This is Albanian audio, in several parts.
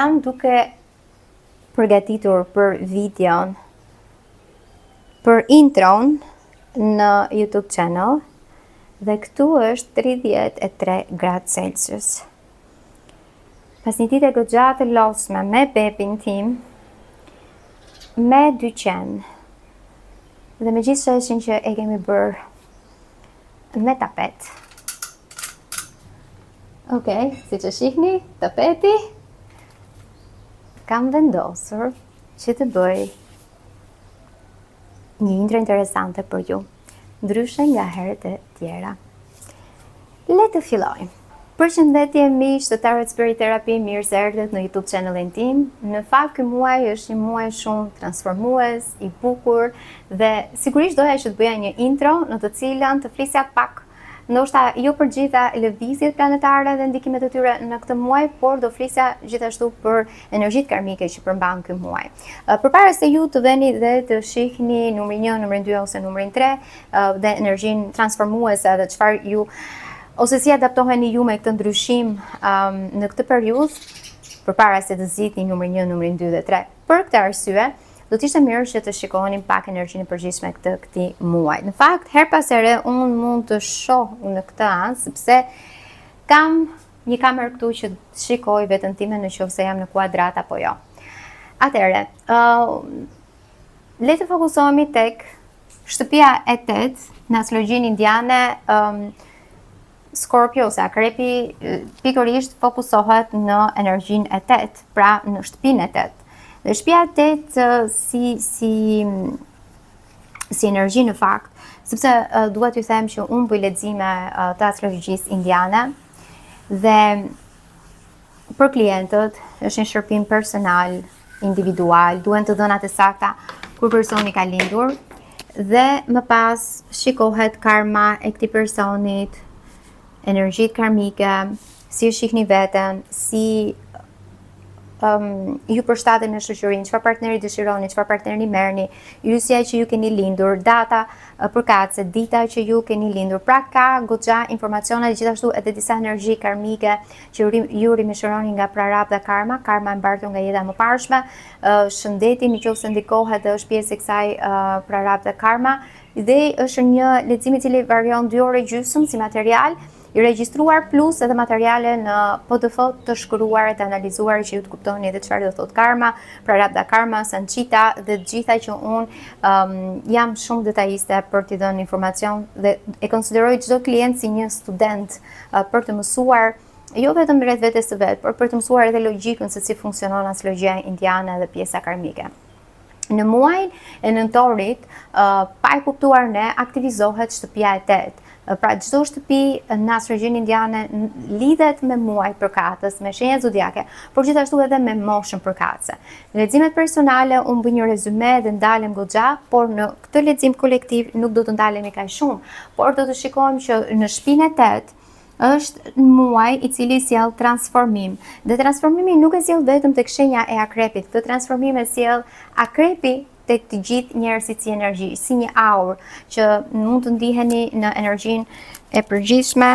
Jam duke përgatitur për videon për intron në YouTube channel dhe këtu është 33 gradë Celsius. Pas një dite goxha të lodhshme me bebin tim, me dyqen dhe me gjithë sheshin që e kemi bërë me tapet. Okej, si që shihni, tapeti kam vendosur që të bëj një intro interesante për ju, ndryshe nga herët e tjera. Le të fillojmë. Përshëndetje miq të Tarot Spirit Therapy, mirë se erdhët në YouTube channelin tim. Në fakt ky muaj është një muaj shumë transformues, i bukur dhe sigurisht doja që të bëja një intro në të cilën të flisja pak ndoshta jo për gjitha lëvizjet planetare dhe ndikimet e tyre në këtë muaj, por do flisja gjithashtu për energjitë karmike që përmban ky muaj. Përpara se ju të veni dhe të shihni numrin 1, numrin 2 ose numrin 3 dhe energjinë transformuese dhe çfarë ju ose si adaptoheni ju me këtë ndryshim në këtë periudhë, përpara se të zgjidhni numrin 1, numrin 2 dhe 3. Për këtë arsye, do të ishte mirë që të shikonin pak energjinë e përgjithshme të këtij muaji. Në fakt, her pas here unë mund të shoh në këtë anë sepse kam një kamerë këtu që shikoj veten time nëse jam në kuadrat apo jo. Atëherë, le të fokusohemi tek shtëpia e 8 në astrologjinë indiane. Scorpio ose Akrepi pikërisht fokusohet në energjinë e 8, pra në shtëpinë e 8. Dhe shtëpia e 8 si energji në fakt, sepse dua t'ju them që unë bëj lexime të astrologjisë indiane dhe për klientët është një shërbim personal, individual, duhen të dhënat e sakta kur personi ka lindur dhe më pas shikohet karma e këtij personit, energjitë karmike, si e shihni veten, si ju përshtaten në shoqërinë, çfarë partneri dëshironi, çfarë partneri merrni, ysja që ju keni lindur, data përkatëse, dita që ju keni lindur. Pra ka goxha informacione dhe gjithashtu edhe disa energji karmike që ju rimishëroni nga prarabdha karma, karma e mbartur nga jeta e mëparshme, shëndeti nëse ndikohet dhe është pjesë e kësaj prarabdha karma dhe është një lexim i cili varion 2 orë gjysmë si material i regjistruar plus edhe materiale në PDF të shkruar e të analizuar që ju të kuptoni edhe çfarë do thot karma, prarabdha karma, sanchita dhe të gjitha që unë jam shumë detajiste për t'i dhënë informacion dhe e konsideroj çdo klient si një student për të mësuar jo vetëm rreth vetes së vet, por për të mësuar edhe logjikën se si funksionon astrologjia indiane dhe pjesa karmike. Në muajin e nëntorit, pa e kuptuar ne, aktivizohet shtëpia e 8. Pra çdo shtëpi në astrologjinë indiane lidhet me muaj përkatës, me shenjat zodiake, por gjithashtu edhe me moshën përkatëse. Në leximet personale unë bëj një rezume dhe ndalem goxha, por në këtë lexim kolektiv nuk do të ndalemi kaq shumë, por do të shikojmë që në shtëpinë e 8 është muaj i cili sjell transformim. Dhe transformimi nuk e sjell vetëm tek shenja e Akrepit, këtë transformim e sjell Akrepi tek të gjithë njerëzit si energji, si një aurë që mund të ndiheni në energjinë e përgjithshme,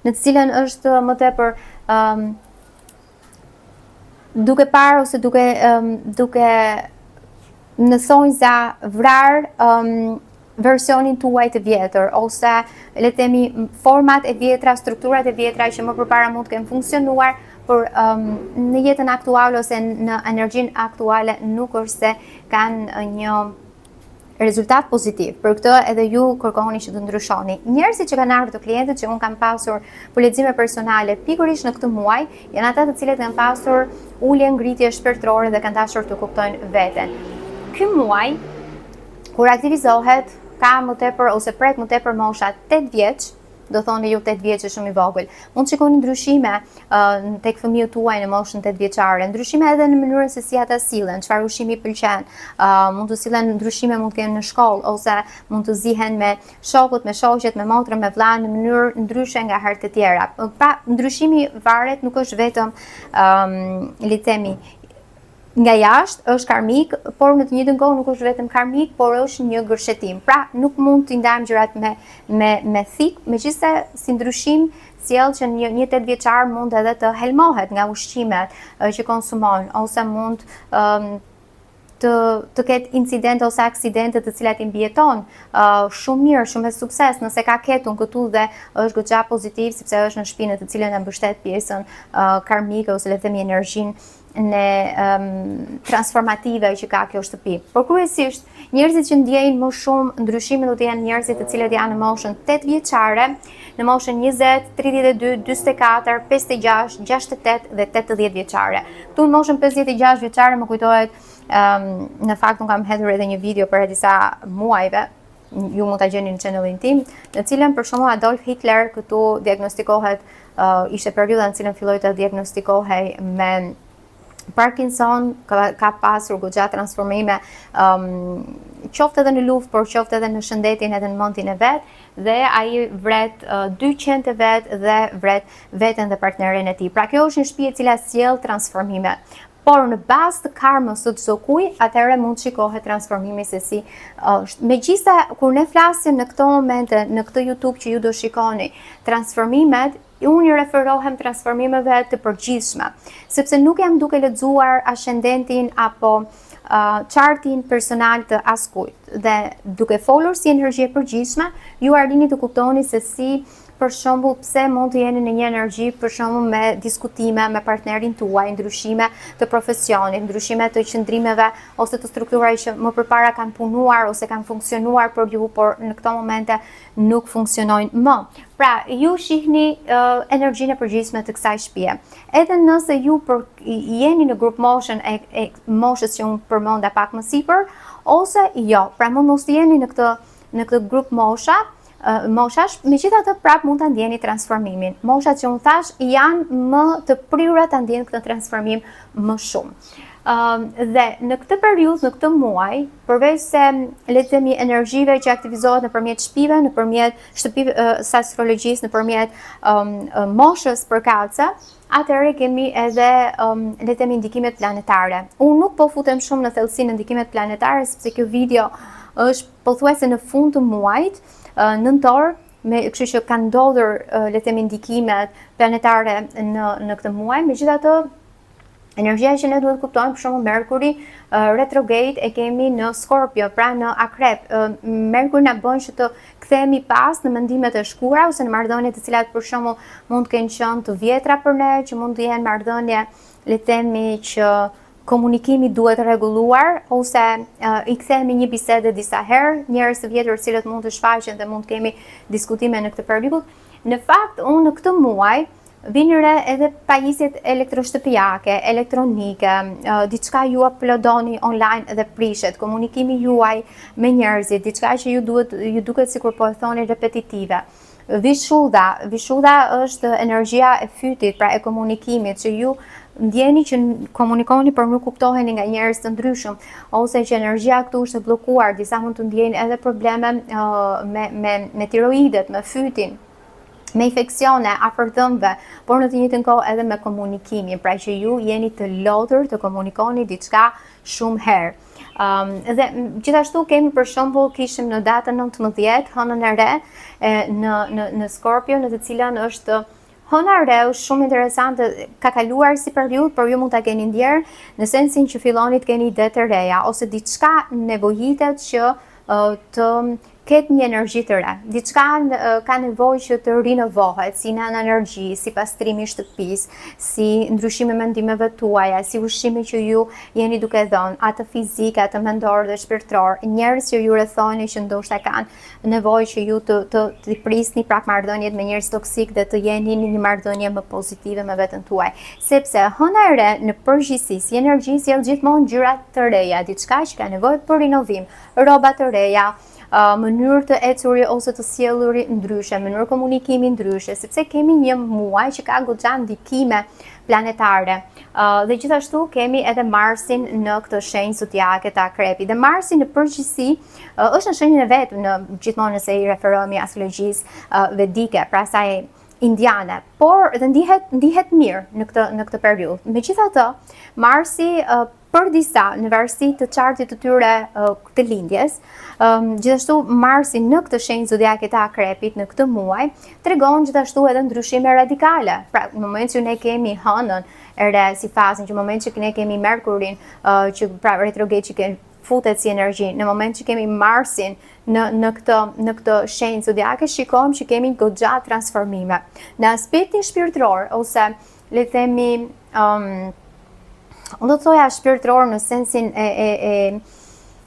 në të cilën është më tepër duke parë ose duke në thonjza vrar versionin tuaj të vjetër ose le të themi format e vjetra, strukturat e vjetra që më përpara mund të kenë funksionuar, por në jetën aktuale ose në energjinë aktuale nuk është se kanë një rezultat pozitiv. Për këtë edhe ju kërkoni që të ndryshoni. Njerëzit që kanë ardhur të klientët që unë kam pasur për lexime personale pikërisht në këtë muaj, janë ata të cilët kanë pasur ulje ngritje shpirtërore dhe kanë dashur të kuptojnë veten. Ky muaj kur aktivizohet ka më tepër ose prek më tepër mosha 8 vjeç, do thoni ju 8 vjeç është shumë i vogël. Mund të shikoni ndryshime tek fëmijët tuaj në moshën 8 vjeçare, ndryshime edhe në mënyrën se si ata sillen, çfarë ushqimi i pëlqen. Mund të sillen ndryshime mund të kenë në shkollë ose mund të zihen me shokut, me shoqet, me motrën, me vllain në mënyrë ndryshe nga herët e tjera. Pra, ndryshimi varet nuk është vetëm le të themi nga jashtë është karmik, por në të njëjtën kohë nuk është vetëm karmik, por është një gërshetim. Pra, nuk mund t'i ndajmë gjërat me thik, megjithëse si ndryshim, sjell që një 8 vjeçar mund edhe të helmohet nga ushqimet që konsumon, ose mund të ketë incidente ose aksidente të cilat i mbijeton shumë mirë, shumë me sukses nëse ka ketun këtu dhe është goxha pozitiv sepse është në shtëpinë të cilën e mbështet pjesën karmike ose le të themi energjinë transformative që ka kjo shtëpi. Por kryesisht njerëzit që ndjejnë më shumë ndryshime do të jenë njerëzit të cilët janë në moshën 8 vjeçare, në moshën 20, 32, 44, 56, 68 dhe 80 vjeçare. Këtu në moshën 56 vjeçare më kujtohet në fakt unë kam hedhur edhe një video për disa muajve, ju mund ta gjeni në channelin tim, në cilën për shembull Adolf Hitler këtu diagnostikohet, ishte periudha në cilën filloi të diagnostikohej me Parkinson, ka pasur goxha transformime, qoftë edhe në luftë, por qoftë edhe në shëndetin edhe në mendjen e vet, dhe ai vret 200 vet dhe vret veten dhe partnerin e tij. Pra kjo është një shtëpi e cila sjell transformime. Por në bazë të karmës së çdo kujt, atëherë mund të shikohet transformimi se si është. Megjithëse kur ne flasim në këto momente, në këtë YouTube që ju do shikoni, transformimet, unë i referohem transformimeve të përgjithshme, sepse nuk jam duke lexuar ascendentin apo chartin personal të askujt. Dhe duke folur si energji e përgjithshme, ju arrini të kuptoni se si për shembull pse mund të jeni në një energji për shembull me diskutime me partnerin tuaj, ndryshime të profesionit, ndryshime të qëndrimeve ose të strukturave që më përpara kanë punuar ose kanë funksionuar për ju, por në këto momente nuk funksionojnë më. Pra, ju shihni energjinë e përgjithshme të kësaj shtëpie. Edhe nëse ju jeni në group motion e moshës që unë përmenda pak më sipër, ose jo, pra mos jeni në këtë grup moshash, megjithatë prap mund ta ndjeni transformimin. Moshat që unë thash janë më të prirura ta ndjeni këtë transformim më shumë. Dhe në këtë periudhë, në këtë muaj, përveç se le të themi energjive që aktivizohet nëpërmjet shtëpive, nëpërmjet shtëpive së astrologjisë, nëpërmjet moshës përkatëse, atëherë kemi edhe le të themi ndikimet planetare. Unë nuk po futem shumë në thellësi në ndikimet planetare sepse kjo video është pothuajse në fund të muajit nëntor, kështu që kanë ndodhur le të themi ndikimet planetare në këtë muaj. Megjithatë, energjia që ne duhet kuptojmë, për shembull Merkuri retrograde e kemi në Skorpio, pra në Akrep. Merkuri na bën që të kthehemi pas në mendimet e shkura ose në marrëdhënie të cilat për shembull mund të kenë qenë të vjetra për ne, që mund të jenë marrëdhënie le të themi që komunikimi duhet rregulluar ose i kthehemi një bisedë disa herë, njerëz të vjetër të cilët mund të shfaqen dhe mund të kemi diskutime në këtë periudhë. Në fakt, unë në këtë muaj vini re edhe pajisjet elektroshtëpiake, elektronike, diçka ju uploadoni online dhe prishet, komunikimi juaj me njerëzit, diçka që ju duket sikur po e thoni repetitive. Vishudha është energjia e fytit, pra e komunikimit, që ju ndjeni që komunikoni por nuk kuptoheni nga njerëz të ndryshëm, ose që energjia këtu është e bllokuar, disa mund të ndjejnë edhe probleme me tiroidet, me fytin, me infeksione afër dhëmbëve, por në të njëjtën kohë edhe me komunikimin, pra që ju jeni të lodhur të komunikoni diçka shumë herë. Dhe gjithashtu kemi për shembull kishim në datën 19 hënën e re në Skorpio, në të cilën është hëna e re, është shumë interesante, ka kaluar si periudhë, por ju mund ta keni ndjerë në sensin që filloni të keni ide të reja ose diçka nevojitet që të ketë një energji të re. Diçka ka nevojë që të rinovohet, si në energji, si pastrimi i shtëpisë, si ndryshimi mendimeve tuaja, si ushqimi që ju jeni duke dhënë, atë fizik, atë mendor dhe shpirtëror. Njerëz që ju rrethoni që ndoshta kanë nevojë që ju të prisni prap marrëdhëniet me njerëz toksik dhe të jeni në një marrëdhënie më pozitive me veten tuaj. Sepse hëna e re në përgjithësi si energji sjell gjithmonë gjëra të reja, diçka që ka nevojë për rinovim, rroba të reja, mënyrë të ecurit ose të sjellurit ndryshe, mënyrë komunikimi ndryshe, sepse kemi një muaj që ka goxha ndikime planetare. Dhe gjithashtu kemi edhe Marsin në këtë shenjë zodiake të Akrepit. Dhe Marsi në përgjithësi është në shenjën e vet, gjithmonë nëse i referohemi astrologjisë vedike, pra asaj indiane, por dhe ndihet mirë në këtë periudhë. Megjithatë, Marsi Për disa, në varësi të qartit të tyre të lindjes, gjithashtu Marsi në këtë shenjë zodiake të Akrepit në këtë muaj tregon gjithashtu edhe ndryshime radikale. Pra, në moment që ne kemi hënën e re si fazën, që në moment që ne kemi Merkurin që pra retrograd që futet si energji, në moment që kemi Marsin në këtë shenjë zodiake, shikojmë që kemi goxha transformime. Në aspektin shpirtëror, ose le të themi unë do të thoja shpirtëror në sensin e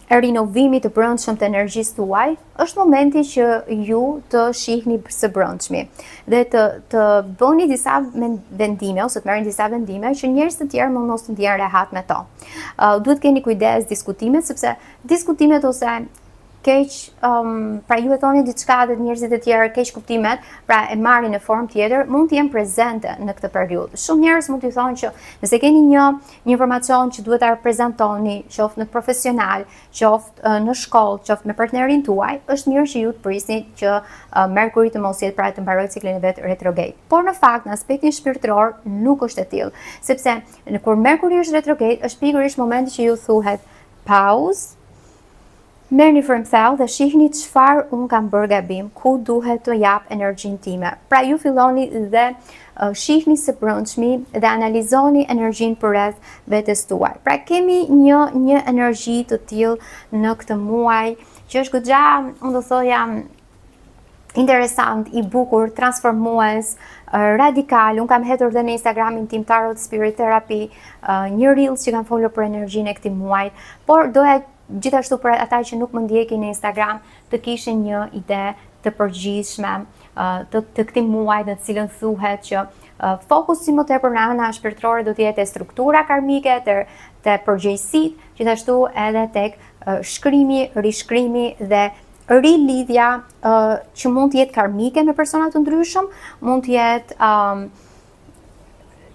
rinovimit të brendshëm të energjisë tuaj, është momenti që ju të shihni së brendshmi dhe të bëni disa vendime ose të merrni disa vendime që njerëz të tjerë mos të ndjehen rehat me to. Duhet keni kujdes diskutimet, sepse diskutimet ose keq, pra ju e thoni diçka dhe njerëzit e tjerë keq kuptimet, pra e marrin në formë tjetër, mund të jenë prezente në këtë periudhë. Shumë njerëz mund të thonë që nëse keni një informacion që duhet ta prezantoni, qoftë në profesional, qoftë në shkollë, qoftë me partnerin tuaj, është mirë që ju të prisni që Merkuri të mos jetë pra të mbarojë ciklin e vet retrograd. Por në fakt, në aspektin shpirtëror nuk është e tillë, sepse kur Merkuri është retrograd, është pikërisht momenti që ju thuhet pauzë. Merrni frym thellë dhe shihni çfarë unë kam bërë gabim, ku duhet të jap energjinë time. Pra ju filloni dhe shihni së brendshmi dhe analizoni energjinë përreth vetes tuaj. Pra kemi një energji të tillë në këtë muaj që është goxha, unë do thoja, interesant, i bukur, transformues, radikal. Unë kam hedhur dhe në Instagramin tim Tarot Spirit Therapy një reels që kam folur për energjinë e këtij muaji, por doja gjithashtu për ata që nuk më ndjekin në Instagram të kishin një ide të përgjithshme të këtij muaji, në të cilën thuhet që fokusi më tepër në ana shpirtërore do të jetë struktura karmike, te përgjegjësitë, gjithashtu edhe tek shkrimi, rishkrimi dhe rilidhja që mund të jetë karmike me persona të ndryshëm, mund të jetë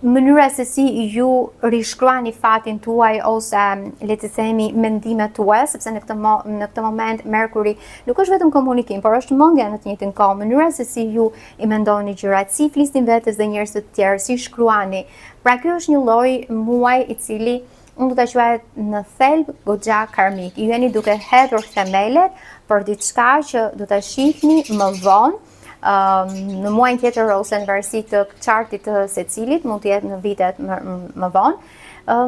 mënyra se si ju rishkruani fatin tuaj ose le të themi mendimet tuaja, sepse në këtë moment Merkuri nuk është vetëm komunikim, por është mendja në të njëjtën kohë, mënyra se si ju i mendoni gjërat, si flisni vetes dhe njerëz të tjerë, si shkruani. Pra ky është një lloj muaj i cili unë do ta quaj në thelb goxha karmik. Ju jeni duke hedhur themelet për diçka që do ta shihni më vonë. Në muajin tjetër ose në varësi të qartit të secilit, mund të jetë në vitet më vonë,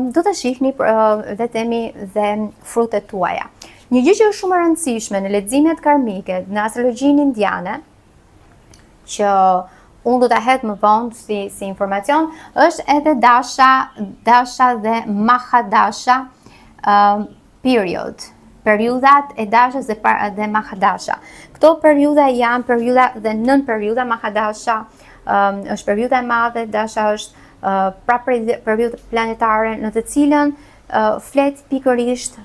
do të shihni dhe themi dhe frutet tuaja. Një gjë që është shumë e rëndësishme në leximet karmike në astrologjinë indiane, që unë do ta hedh më vonë si informacion, është edhe dasha dhe mahadasha period. Periudat e dashës dhe mahadasha. Këto periuda janë periuda dhe nën periuda. Mahadasha është periuda e madhe, dasha është pra periudë planetare në të cilën flet pikërisht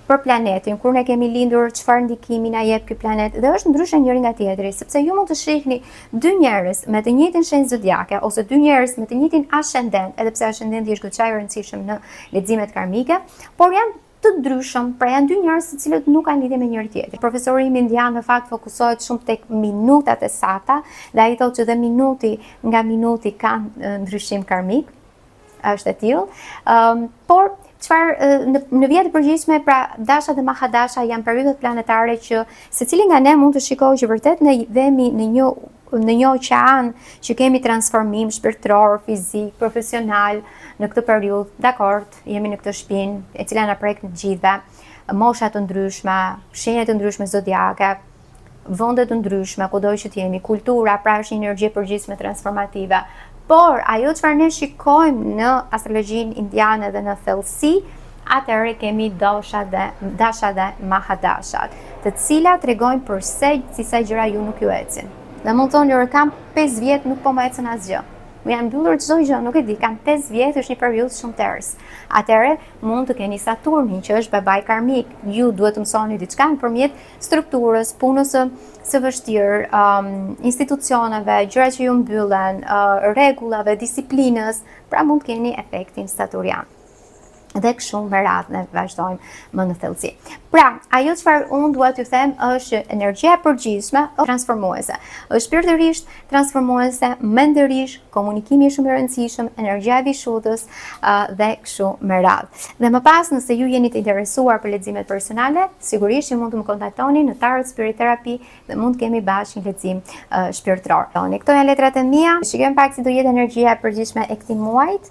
për planetin, kur ne kemi lindur, çfarë ndikimi na jep ky planet, dhe është ndryshe njëri nga tjetri, sepse ju mund të shihni dy njerëz me të njëjtin shenjë zodiake ose dy njerëz me të njëjtin ascendent, edhe pse ascendenti është goxha i rëndësishëm në leximet karmike, por janë të ndryshëm, pra janë dy njerëz të cilët nuk kanë lidhje me njëri tjetrin. Profesori im indian në fakt fokusohet shumë tek minutat e sakta, dhe ai thotë që dhe minuti nga minuti ka ndryshim karmik, është e tillë. Por çfarë në vijë të përgjithshme, pra dasha dhe mahadasha janë periudhat planetare që secili nga ne mund të shikojë që vërtet ne vemi në një oqean që kemi transformim shpirtëror, fizik, profesional në këtë periudhë. Dakord, jemi në këtë shtëpinë e cila na prek të gjithëve, mosha të ndryshme, shenja të ndryshme zodiake, vende të ndryshme, kudo që të jemi, kultura, pra është një energji e përgjithshme transformative. Por ajo çfarë ne shikojmë në astrologjinë indiane dhe në thellësi, atëherë kemi dasha dhe mahadashat, të cilat tregojnë përse disa gjëra ju nuk ju ecin. Dhe mund të thonë, Lore, kam 5 vjet nuk po më ecën asgjë. Më janë mbyllur çdo gjë, nuk e di, kam 5 vjet, është një periudhë shumë tërës. Atëherë mund të keni Saturnin, që është babai karmik. Ju duhet të mësoni diçka nëpërmjet strukturës, punës së vështirë, institucioneve, gjëra që ju mbyllen, rregullave, disiplinës, pra mund të keni efektin saturian. dhe kështu me radhë ne vazhdojmë më në thellësi. Pra, ajo çfarë unë dua t'ju them është energjia e përgjithshme është transformuese. Është shpirtërisht transformuese, mendërisht, komunikimi shumë i rëndësishëm, energjia e vishutës dhe kështu me radhë. Dhe më pas, nëse ju jeni të interesuar për leximet personale, sigurisht ju mund të më kontaktoni në Tarot Spirit Therapy dhe mund të kemi bashkë një lexim shpirtëror. Këto janë letrat e mia. Shikojmë pak si do jetë energjia e përgjithshme e këtij muajit.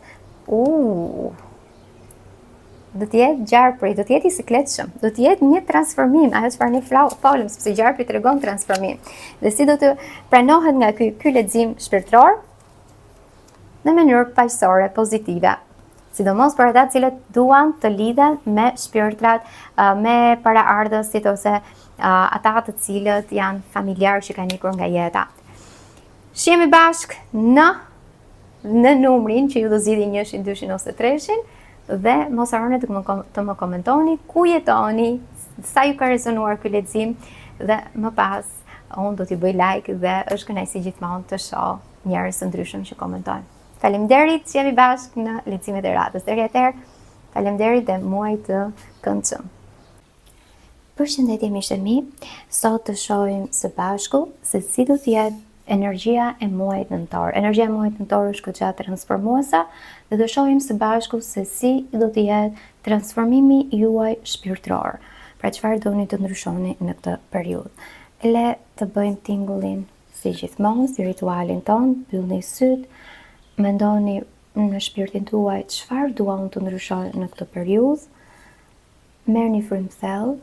Do të jetë gjarpri, do të jetë i sikletshëm, do të jetë një transformim, ajo çfarë ne folëm, sepse gjarpri tregon transformim. Dhe si do të pranohet nga ky lexim shpirtëror në mënyrë paqësore, pozitive. Sidomos për ata të cilët duan të lidhen me shpirtrat, me paraardhësit ose ata të cilët janë familjarë që kanë ikur nga jeta. Shihemi bashk në numrin që ju do zgjidhni 1, 2 ose 3. Dhe mos harroni të më komentoni ku jetoni, sa ju ka rezonuar ky lexim dhe më pas unë do t'i bëj like dhe është kënaqësi gjithmonë të shoh njerëz të ndryshëm që komentojnë. Faleminderit që jemi bashkë në leximet e radhës. Deri atëherë, faleminderit dhe muaj të këndshëm. Përshëndetje miqtë e mi, sot të shohim së bashku se si do të jetë energjia e muajit nëntor. Energjia e muajit nëntor është goxha transformuese dhe do shohim së bashku se si do të jetë transformimi juaj shpirtëror. Pra çfarë doni të ndryshoni në këtë periudhë. Le të bëjmë tingullin si gjithmonë, si ritualin ton, mbyllni syt, mendoni në shpirtin tuaj çfarë dua unë të ndryshoj në këtë periudhë. Merrni frym thellë.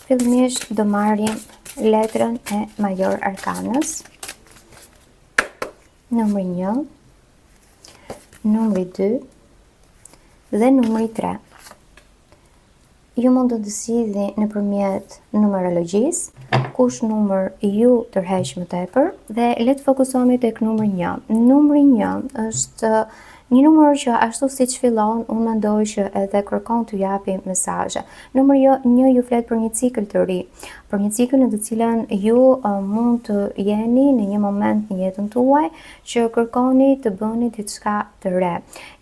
Fillimisht do marrim letrën e Major Arkanës, numri 1, numri 2 dhe numri 3. Ju mund të zgjidhni nëpërmjet numerologjisë, kush numër ju tërheq më tepër dhe le të fokusohemi tek numri 1. Numri 1 është një numër që ashtu siç fillon, unë mendoj që edhe kërkon t'ju japi mesazhe. Numri 1 ju flet për një cikël të ri, për një cikël në të cilën ju mund të jeni në një moment në jetën tuaj që kërkoni të bëni diçka të re.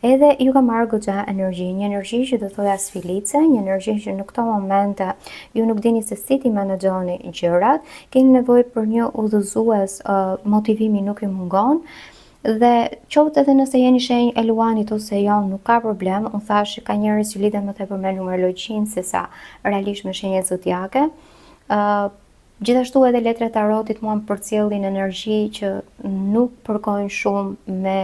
Edhe ju ka marrë goxha energji, një energji që do thoya sfilice, një energji që në këto momente ju nuk dini se si ti menaxhoni gjërat, keni nevojë për një udhëzues, motivimi nuk ju mungon. Dhe qoftë edhe nëse jeni shenjë e luanit ose jo, nuk ka problem. Unë thash që ka njerëz që lidhen më tepër me numerologjinë sesa realisht me shenjat zodiake. Gjithashtu edhe letrat tarotit mua më përcjellin energji që nuk përkojnë shumë me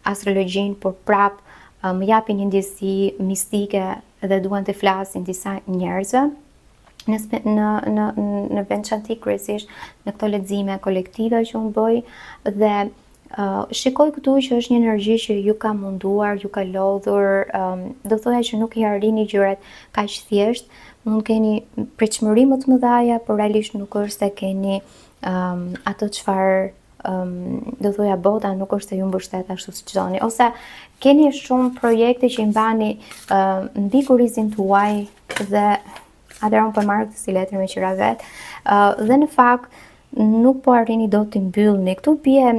astrologjinë, por prap më japin një ndjesi mistike dhe duan të flasin disa njerëzve. Në veçantë kryesisht në këto lexime kolektive që unë bëj dhe shikoj këtu që është një energji që ju ka munduar, ju ka lodhur, do thoya që nuk I arrini gjërat kaq thjesht, mund keni pritshmëri më të mëdha, por realisht nuk është se keni ato çfarë do thoya bota nuk është se ju mbështet ashtu siç doni, ose keni shumë projekte që I mbani mbi kurrizin tuaj dhe atëherë unë po marr këtë si letër me qira vet, dhe në fakt nuk po arrini do t'i mbyllni. Këtu bie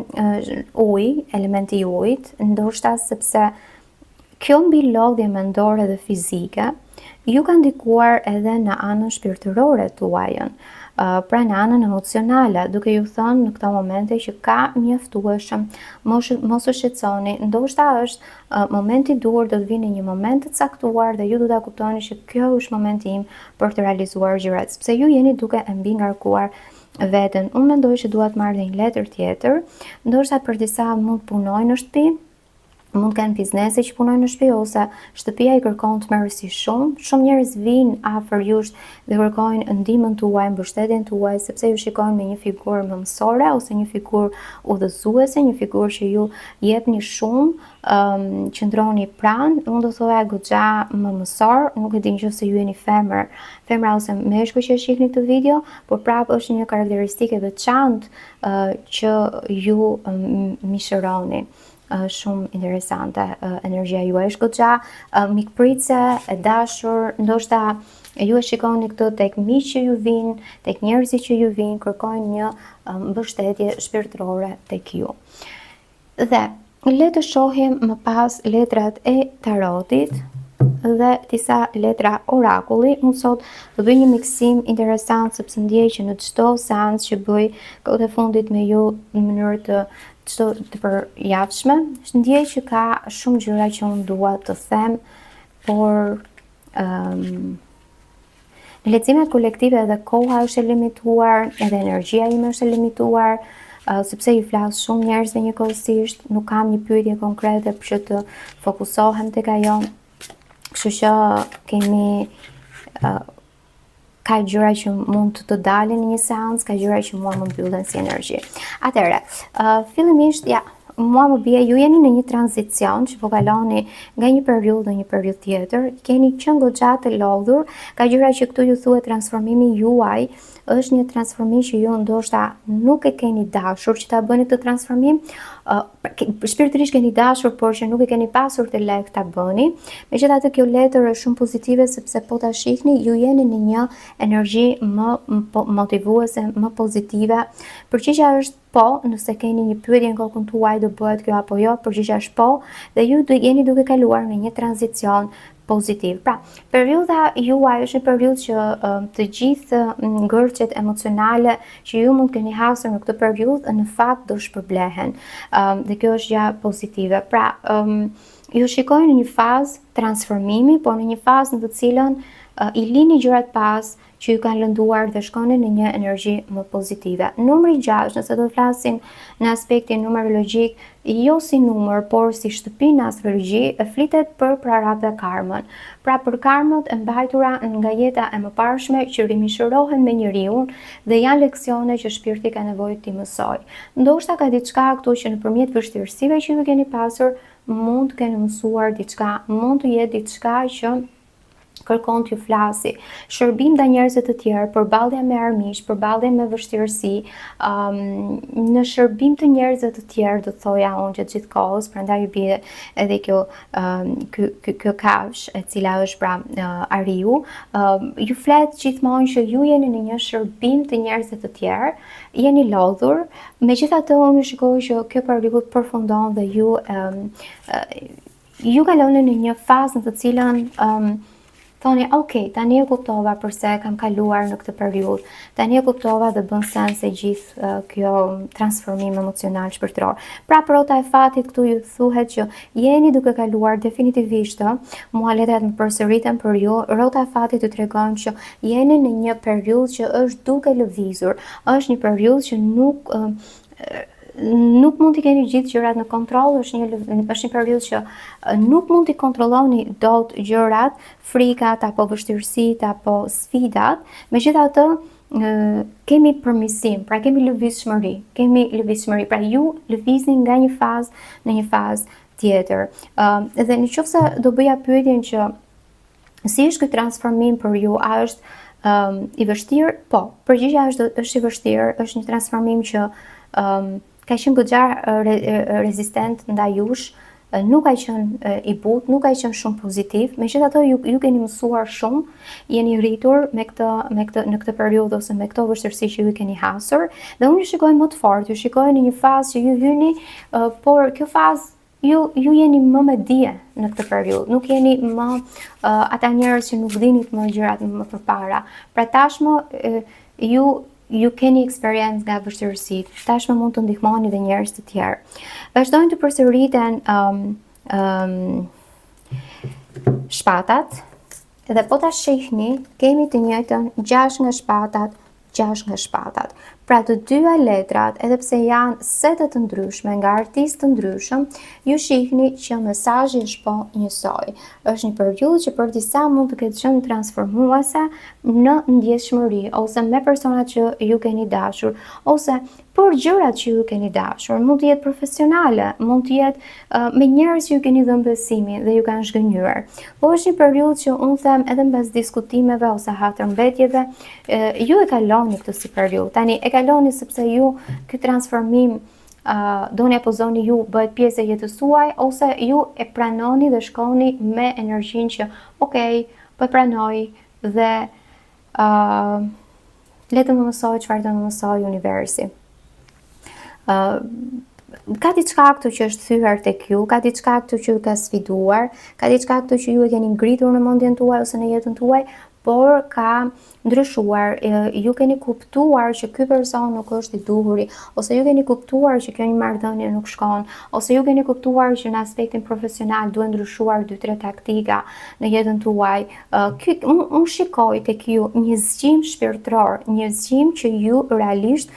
uji, elementi I ujit, ndoshta sepse kjo mbilodhje mendore dhe fizike ju ka ndikuar edhe në anën shpirtërore tuajën, pra në anën emocionale, duke ju thënë në këto momente që ka mjaftueshëm, mos u shqetësoni, ndoshta është momenti duhur, do të vinë një moment të caktuar dhe ju do ta kuptoni që kjo është momenti im për të realizuar gjërat, sepse ju jeni duke e mbi ngarkuar veten. Unë mendoj që dua të marr një letër tjetër, ndoshta për disa mund punojnë në shtëpi, mund kanë biznese që punojnë në shtëpi ose shtëpia I kërkon të merrësi shumë. Shumë njerëz vijnë afër jush dhe kërkojnë ndihmën tuaj, mbështetjen tuaj, sepse ju shikojnë me një figurë mëmësore ose një figurë udhëzuese, një figurë që ju jepni shumë, qëndroni pranë. Unë do thoya goxha mëmësor, nuk e di nëse ju jeni femra ose meshkuj që shihni këtë video, por prapë është një karakteristike veçantë që ju mishëroni. shumë interesante. Energjia juaj është goxha mikpritse, e dashur, ndoshta ju e shikoni këtë tek miq që ju vinë, tek njerëzit që ju vinë, kërkojnë një mbështetje shpirtërore tek ju. Dhe le të shohim më pas letrat e tarotit dhe disa letra orakulli. Unë sot do bëj një miksim interesant sepse ndjej që në çdo seancë që bëj kohët e fundit me ju në mënyrë të përjavshme, ndjej që ka shumë gjëra që unë dua të them, por në leximet kolektive edhe koha është e limituar, edhe energjia ime është e limituar, sepse ju flas shumë njerëzve njëkohësisht, nuk kam një pyetje konkrete për që të fokusohem tek ajo. Kështu që kemi ka gjëra që mund të dalin në një seancë, ka gjëra që mua më mbyllen si energji. Atëherë, fillimisht mua më bie ju jeni në një tranzicion që po kaloni nga një periudhë në një periudhë tjetër, keni qenë goxha të lodhur, ka gjëra që këtu ju thuhet transformimi juaj është një transformim që ju ndoshta nuk e keni dashur që ta bëni këtë transformim, shpirtërisht keni dashur, por që nuk e keni pasur të lehtë ta bëni. Megjithatë kjo letër është shumë pozitive sepse po ta shihni ju jeni në një energji më motivuese, më pozitive. Përgjigjja është po, nëse keni një pyetje në kokën tuaj do bëhet kjo apo jo, përgjigjja është po, dhe ju jeni duke kaluar në një tranzicion pozitiv. Pra, periudha juaj është një periudhë që të gjithë ngërçet emocionale që ju mund keni hasur në këtë periudhë në fakt do shpërblehen. Dhe kjo është gjë pozitive. Pra, ju shikojnë në një fazë transformimi, por në një fazë në të cilën i lini gjërat pas që ju kanë lënduar dhe shkoni në një energji më pozitive. Numri 6, nëse do të flasim në aspektin numerologjik, jo si numër, por si shtëpi në astrologji, flitet për prarab dhe karmën. Pra për karmët e mbajtura nga jeta e mëparshme që rimishërohen me njeriun dhe janë leksione që shpirti ka nevojë t'i mësoj. Ndoshta ka diçka këtu që nëpërmjet vështirësive që ju keni pasur, mund të keni mësuar diçka, mund të jetë diçka që kërkon t'ju flasi, shërbim ndaj njerëzve të tjerë, përballje me armiq, përballje me vështirësi, në shërbim të njerëzve të tjerë, do thoja unë gjatë gjithë kohës, prandaj ju bie edhe kjo kafsh, e cila është pra ariu, ju flet gjithmonë që ju jeni në një shërbim të njerëzve të tjerë, jeni lodhur, megjithatë unë shikoj që kjo periudhë përfundon dhe ju kaloni në një fazë në të cilën thoni, ok, tani e kuptova përse kam kaluar në këtë periudhë, tani e kuptova dhe bën sens e gjithë kjo transformim emocional shpirtëror. Pra rrota e fatit këtu ju thuhet që jeni duke kaluar definitivisht, mua letrat më përsëriten për ju, rrota e fatit ju tregon që jeni në një periudhë që është duke lëvizur, është një periudhë që nuk mund t'i keni gjithë gjërat në kontroll, është një periudhë që nuk mund t'i kontrolloni dot gjërat, frikat apo vështirësitë apo sfidat. Megjithatë, kemi përmirësim, pra kemi lëvizshmëri, pra ju lëvizni nga një fazë në një fazë tjetër. Dhe nëse do bëja pyetjen që si është ky transformim për ju, a është i vështirë? Po, përgjigjja është i vështirë, është një transformim që ka qenë goxha rezistent ndaj jush, nuk ka qenë i butë, nuk ka qenë shumë pozitiv, megjithatë ju keni mësuar shumë, jeni rritur në këtë periudhë ose me këto vështirësi që ju keni hasur, dhe unë ju shikoj më të fortë, ju shikoj në një fazë që ju hyni, por kjo fazë ju jeni më me dije në këtë periudhë, nuk jeni më ata njerëz që nuk dini më gjërat më përpara. Pra tashmë ju keni eksperiencë nga vështirësitë, tashmë mund të ndihmoni dhe njerëz të tjerë. Vazhdojnë të përsëriten shpatat, dhe po ta shihni, kemi të njëjtën 6 nga shpatat, 6 nga shpatat. Pra të dyja letrat, edhe pse janë sete të ndryshme nga artistë të ndryshëm, ju shihni që mesazhi është po njësoj. Është një periudhë që për disa mund të ketë qenë transformuese në ndjeshmëri, ose me personat që ju keni dashur, ose për gjërat që ju keni dashur, mund të jetë profesionale, mund të jetë me njerëz që ju keni dhënë besimin dhe ju kanë zhgënjur. Po është një periudhë që unë them edhe mbas diskutimeve ose hatërmbetjeve, ju e kaloni këtë si periudhë. Tani e kaloni sepse ju ky transformim doni apo zoni ju bëhet pjesë e jetës suaj, ose ju e pranoni dhe shkoni me energjinë që okay, po e pranoj dhe le të më mësoj çfarë do më mësoj universi. Ka diçka këtu që është thyer tek ju, ka diçka këtu që ju ka sfiduar, ka diçka këtu që ju e keni ngritur në mendjen tuaj ose në jetën tuaj, por ka ndryshuar, ju keni kuptuar që ky person nuk është i duhuri, ose ju keni kuptuar që kjo një marrëdhënie nuk shkon, ose ju keni kuptuar që në aspektin profesional duhet ndryshuar 2-3 taktika në jetën tuaj. Unë shikoj tek ju një zgjim shpirtëror, një zgjim që ju realisht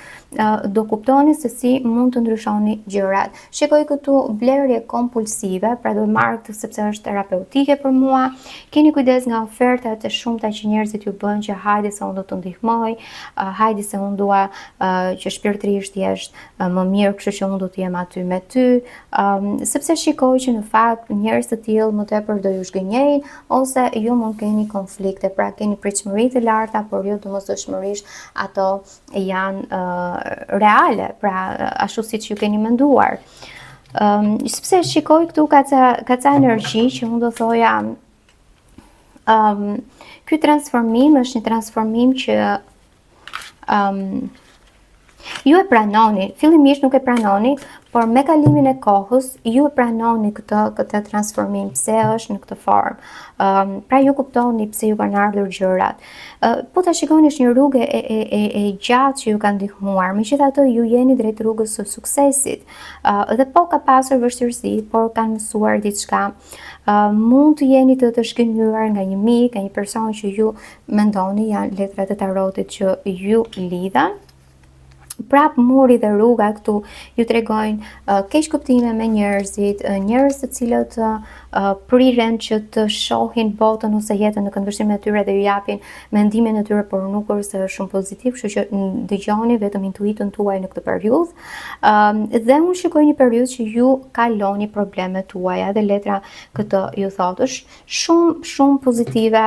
do kuptoni se si mund të ndryshoni gjërat. Shikoj këtu blerje kompulsive, pra do marr këtë sepse është terapeutike për mua. Keni kujdes nga ofertat e shumta që njerëzit ju bën që hajde se unë do të ndihmoj, hajde se unë dua që shpirtërisht jesh më mirë, kështu që unë do të jem aty me ty, sepse shikoj që në fakt njerëz të tillë më tepër do ju zgënjejnë ose ju mund keni konflikte, pra keni pritshmëri të larta, por jo domosdoshmërisht ato janë reale, pra ashtu siç ju keni menduar. Sepse shikoj këtu ka ca energji që unë do thoja ky transformim është një transformim që ju e pranoni, fillimisht nuk e pranoni, por me kalimin e kohës ju e pranoni këtë transformim, pse është në këtë formë. Pra ju kuptoni pse ju kanë ardhur gjërat. Po ta shikoni është një rrugë e gjatë që ju ka ndihmuar, megjithatë ju jeni drejt rrugës së suksesit. Dhe po ka pasur vështirësi, por kanë mësuar diçka. Mund të jeni të shkënjyar nga një mik, nga një person që ju mendoni janë letrat e tarotit që ju lidhen. Prap muri dhe rruga këtu ju tregojnë keq kuptime me njerëzit, njerëz të cilët priren që të shohin botën ose jetën në këndvështrimin e tyre dhe ju japin mendimin e tyre, por nuk është shumë pozitiv, kështu që dëgjoni vetëm intuitën tuaj në këtë periudhë. Dhe unë shikoj një periudhë që ju kaloni problemet tuaja dhe letra këtë ju thotë është shumë pozitive,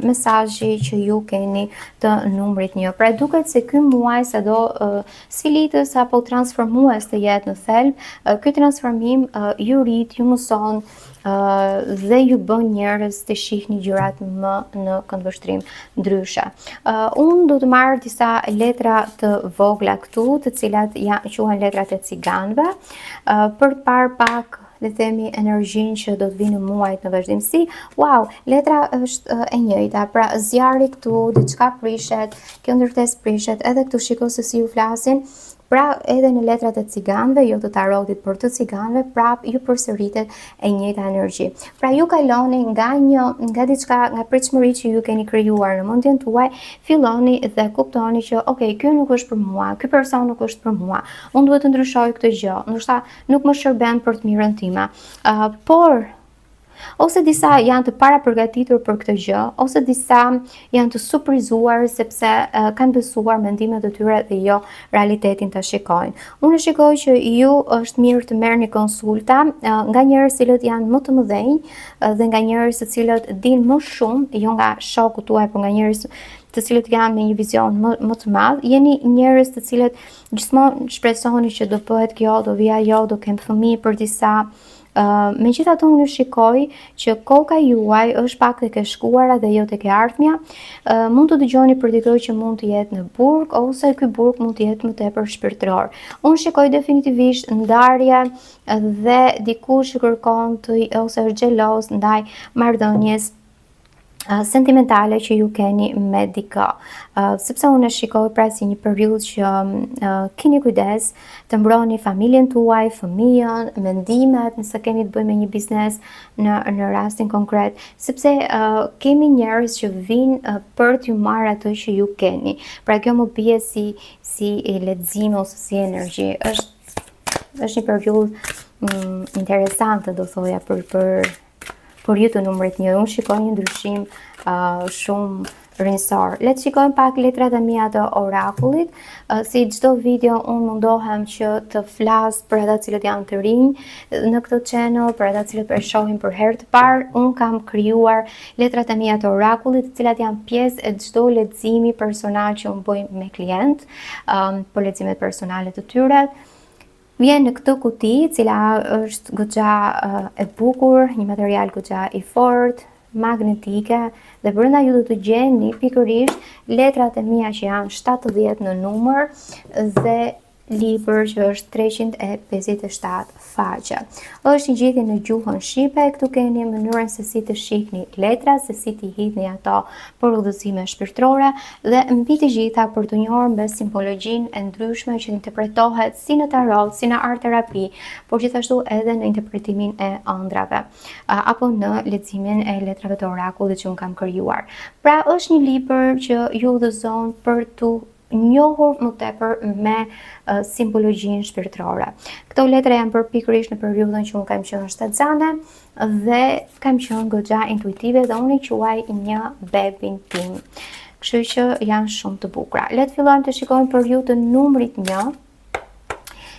mesazhi që ju keni të numrit 1. Pra duket se ky muaj sado silitës apo transformues të jetë në thelb, ky transformim ju rrit, ju mëson dhe ju bën njerëz të shihni gjërat më në këndvështrim ndryshe. Unë do të marr disa letra të vogla këtu, të cilat quhen letrat e ciganëve, për të parë pak le të themi energjinë që do të vinë muajt në vazhdimsi. Wow, letra është e njëjta, pra zjarri këtu, diçka prishet, kjo ndërtesë prishet, edhe këtu shiko se si ju flasin. Pra edhe në letrat e ciganëve, jo të tarotit, por të ciganëve, prap ju përsëritet e njëjta energji. Pra ju kaloni nga diçka, nga pritshmëri që ju keni krijuar në mendjen tuaj, filloni dhe kuptoni që okay, ky nuk është për mua, ky person nuk është për mua. Unë duhet të ndryshoj këtë gjë, ndoshta nuk më shërben për të mirën time. Por ose disa janë të para përgatitur për këtë gjë, ose disa janë të surprizuar sepse kanë besuar mendimet e tyre dhe jo realitetin të shikojnë. Unë shikoj që ju është mirë të merrni konsulta nga njerëz që janë më të mëdhenj dhe nga njerëz të cilët dinë më shumë, jo nga shokut tuaj, por nga njerëz të cilët janë me një vizion më të madh. Jeni njerëz të cilët gjithmonë shpresoni që do bëhet kjo, do vi ajo, do kem fëmijë për disa. Megjithatë unë shikoj që koka juaj është pak tek e shkuara dhe jo tek e ardhmja. Mund të dëgjoni për dikë që mund të jetë në burg, ose ky burg mund të jetë më tepër shpirtëror. Unë shikoj definitivisht ndarje dhe dikush që kërkon ose është xheloz ndaj marrëdhënies sentimentale që ju keni me dikë, sepse unë shikoj pra si një periudhë që keni kujdes të mbroni familjen tuaj, fëmijën, mendimet, nëse keni të bëjmë me një biznes në rastin konkret, sepse kemi njerëz që vinë për t'ju marrë atë që ju keni. Pra kjo më bie si lexim ose si energji. Është një periudhë interesante, do thoja, për ju të numrit 1. Unë shikoj një ndryshim shumë rinjësor. Le të shikojmë pak letrat e mia të orakullit. Si çdo video unë mundohem që të flas për ata cilët janë të rinj në këtë channel, për ata cilët e shohin për herë të parë. Unë kam krijuar letrat e mia të orakullit, të cilat janë pjesë e çdo leximi personal që unë bëj me klient, për leximet personale të tyre. Vjen në këtë kuti, cila është goxha e bukur, një material goxha i fortë, magnetike, dhe brenda ju do të gjeni pikërisht letrat e mia që janë 70 në numër dhe libër që është 357 faqe. Është një gjithje në gjuhën shqipe, këtu keni mënyrën se si të shihni letrat, se si t'i hidhni ato për udhëzime shpirtërore dhe mbi të gjitha për të njohur me simbologjinë e ndryshme që interpretohet si në tarot, si në art terapi, por gjithashtu edhe në interpretimin e ëndrave apo në leximin e letrave të orakullit që unë kam krijuar. Pra është një libër që ju udhëzon për tu njohur më tepër me simbologjinë shpirtërore. Këto letra janë bërë pikërisht në periudhën që unë kam qenë shtatzane dhe kam qenë goxha intuitive dhe unë i quaj një bebin tim. Kështu që janë shumë të bukura. Le të fillojmë të shikojmë për ju të numrit 1,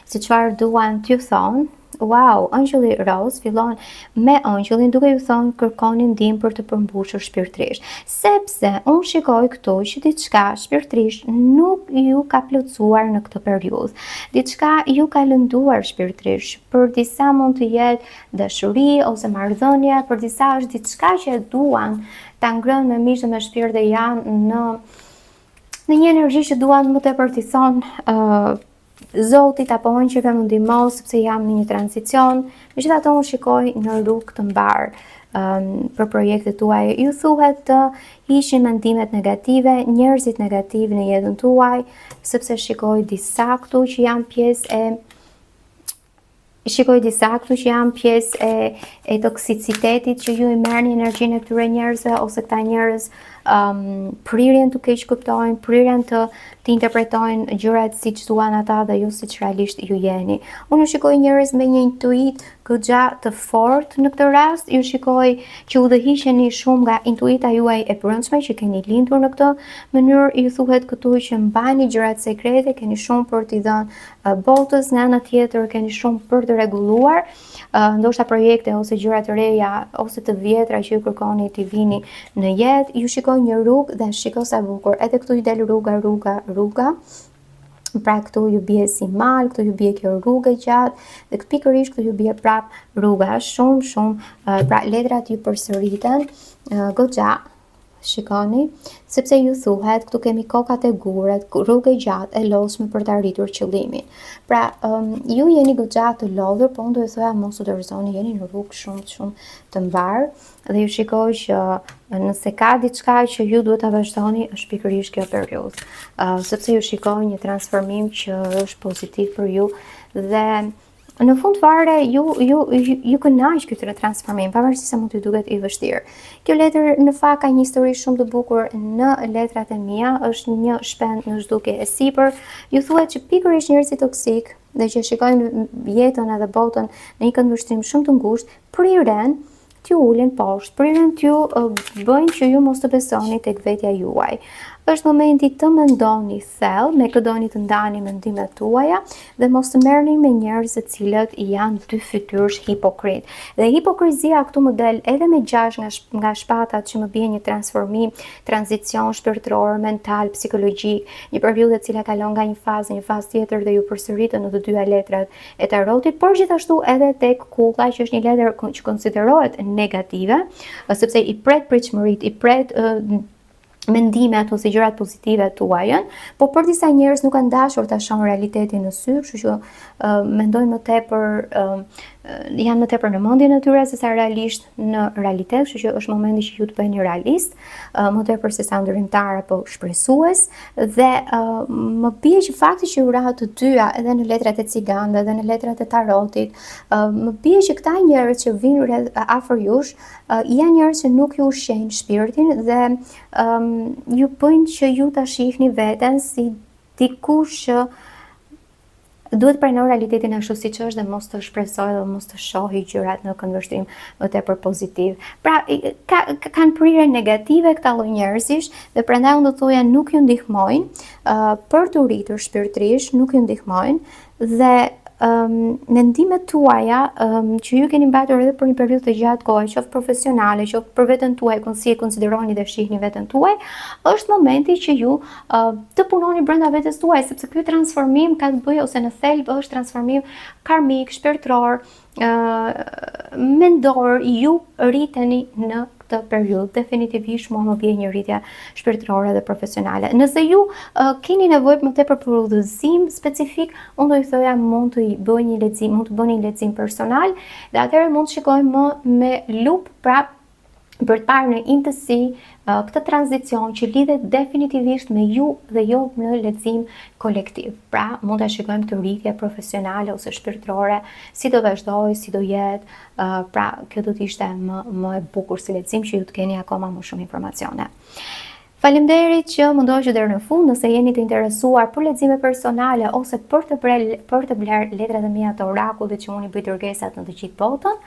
se çfarë duan t'ju thonë. Wow, Ëngjëlli Rose fillon me ëngjëllin duke ju thonë kërkoni ndihmë për të përmbushur shpirtërisht. Sepse unë shikoj këtu që diçka shpirtërisht nuk ju ka plotësuar në këtë periudhë. Diçka ju ka lënduar shpirtërisht. Për disa mund të jetë dashuri ose marrëdhënie, për disa është diçka që duan ta ngrënë me mish dhe me shpirt dhe janë në një energji që duan më tepër t'i thonë Zotit apo unë që kam ndihmo sepse jam në një tranzicion. Megjithatë unë shikoj në rrugë të mbar për projektet tuaja. Ju thuhet të hiqni mendimet negative, njerëzit negativ në jetën tuaj, sepse shikoj disa këtu që janë pjesë e toksicitetit që ju i merrni energjinë e këtyre njerëzve ose këta njerëz prirjen të keq kuptojnë, prirjen të interpretojnë gjërat siç duan ata dhe jo siç realisht ju jeni. Unë shikoj njerëz me një intuit goxha të fortë në këtë rast, ju shikoj që udhëhiqeni shumë nga intuita juaj e brendshme që keni lindur në këtë mënyrë, ju thuhet këtu që mbani gjërat sekrete, keni shumë për t'i dhënë botës, nga ana tjetër keni shumë për të rregulluar, ndoshta projekte ose gjëra të reja ose të vjetra që ju kërkoni t'i vini në jetë. Ju shikoj një rrugë dhe shiko sa bukur, edhe këtu i del rruga. Pra këtu ju bie si mal, këtu ju bie kjo rrugë e gjatë dhe pikërisht këtu ju bie prap rruga, shumë, pra letrat ju përsëriten goxha. Shikoni, sepse ju thuhet, këtu kemi kokat e guret, rrugë e gjatë e lodhshme për të arritur qëllimin. Pra, ju jeni goxha të lodhur, po unë do të thoya mos u dorëzoni, jeni në rrugë shumë të mbar dhe ju shikoj që nëse ka diçka që ju duhet ta vazhdoni, është pikërisht kjo periudhë. Sepse ju shikoj një transformim që është pozitiv për ju dhe në fund fare ju kënaq këtë transformim, pavarësisht se mund t'ju duket i vështirë. Kjo letër në fakt ka një histori shumë të bukur në letrat e mia, është një shpend në zhdukje e sipër. Ju thuhet që pikërisht njerëzit toksik dhe që shikojnë jetën edhe botën në një këndvështrim shumë të ngushtë, priren t'ju ulin poshtë, priren t'ju bëjnë që ju mos të besoni tek vetja juaj. Është momenti të mendoni thellë, me kë doni të ndani mendimet tuaja dhe mos të merrni me njerëz të cilët janë dy fytyrësh hipokrit. Dhe hipokrizia këtu më del edhe me 6 nga shpatat që më bie një transformim, tranzicion shpirtëror, mental, psikologjik, një periudhë e cila kalon nga një fazë tjetër dhe ju përsëritën në të dyja letrat e tarotit, por gjithashtu edhe tek kulla që është një letër që konsiderohet negative, sepse i pret pritshmëritë, i pret mendimet ose gjërat pozitive tuaja, po për disa njerëz nuk kanë dashur ta shohin realitetin në sy, kështu që mendojnë më tepër, janë më tepër në mendjen e tyre se sa realisht në realitet, kështu që është momenti që ju të bëheni realist, më tepër se sa ndërrimtar apo shpresues dhe më bie që fakti që ju rahat të dyja edhe në letrat e ciganëve edhe në letrat e tarotit, më bie që këta njerëz që vinë afër jush janë njerëz që nuk ju ushqejnë shpirtin dhe ju bëjnë që ju ta shihni veten si dikush që duhet pranoj realitetin ashtu siç është dhe mos të shpresojë dhe mos të shohë gjërat në këndvështrim më tepër pozitiv. Pra, kanë prirje negative këta lloj njerëzish dhe prandaj unë do thoya nuk ju ndihmojnë për të rritur shpirtërisht, nuk ju ndihmojnë dhe mendimet tuaja që ju keni mbatur edhe për një periudhë të gjatë kohe, qoftë profesionale, qoftë për veten tuaj, si e konsideroni dhe shihni veten tuaj, është momenti që ju të punoni brenda vetes tuaj, sepse ky transformim ka të bëjë, ose në thelb është transformim karmik, shpirtëror, mendor, ju rriteni në këtë periudhë. Definitivisht mua më vjen një rritje shpirtërore dhe profesionale. Nëse ju keni nevojë më tepër për udhëzim specifik, unë do ju thoja mund të bëni një lexim personal, dhe atëherë mund të shikojmë më me lupë për të parë në intësi këtë tranzicion që lidhet definitivisht me ju dhe jo në lexim kolektiv. Pra, mund të shikojmë këtë rritje profesionale ose shpirtërore, si do vazhdoj, si do jetë. Pra, kjo do të ishte më e bukur si lexim që ju të keni akoma më shumë informacione. Faleminderit që mundoheshit deri në fund. Nëse jeni të interesuar për lexime personale ose për të bler letrat e mia të orakullit që unë i bëj dërgesat në të gjithë botën,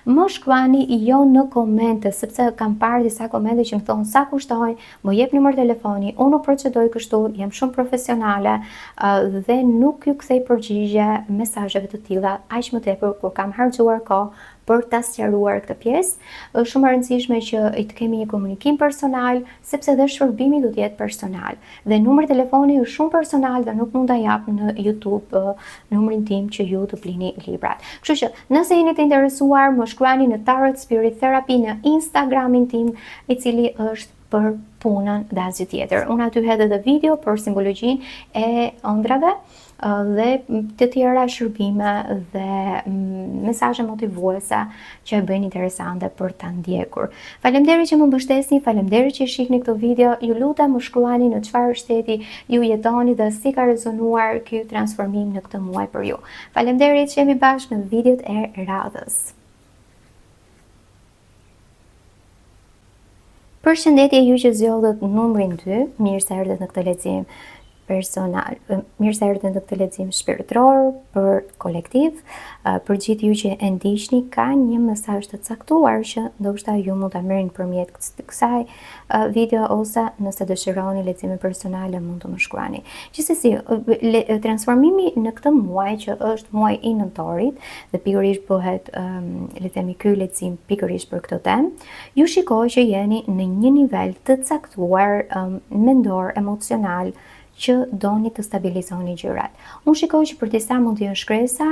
më shkruani jo në komente, sepse kam parë disa komente që më thonë sa kushtojnë, më jep numër telefoni, unë nuk procedoj kështu, jam shumë profesionale dhe nuk ju kthej përgjigje mesazheve të tilla, aq më tepër kur kam harxuar kohë për ta sqaruar këtë pjesë. Është shumë e rëndësishme që të kemi një komunikim personal, sepse dhe shërbimi do të jetë personal. Dhe numri telefoni është shumë personal dhe nuk mund ta jap në YouTube numrin tim që ju të blini librat. Kështu që nëse jeni të interesuar, më shkruani në Tarot Spirit Therapy në Instagramin tim, i cili është për punën dhe asgjë tjetër. Unë aty hedh edhe video për simbologjinë e ëndrave dhe të tjera shërbime dhe mesazhe motivuese që e bëjnë interesante për ta ndjekur. Faleminderit që më mbështesni, faleminderit që shihni këtë video. Ju lutem më shkruani në çfarë shteti ju jetoni dhe si ka rezonuar ky transformim në këtë muaj për ju. Faleminderit që jemi bashkë në videot e radhës. Përshëndetje ju që zgjodhët numrin 2, mirë se erdhët në këtë lexim personal, mirë se erdhët në këtë lexim shpirtëror për kolektiv. Për gjithë ju që e ndiqni, ka një mesazh të caktuar që ndoshta ju mund ta merrni përmjet kësaj video, ose nëse dëshironi lexime personale mund të më shkruani. Gjithsesi, transformimi në këtë muaj që është muaji i nëntorit dhe pikërisht bëhet le të themi ky lexim pikërisht për këtë temë, ju shikoj që jeni në një nivel të caktuar mendor, emocional, që doni të stabilizoni gjërat. Unë shikoj që për disa mund të jenë shkresa,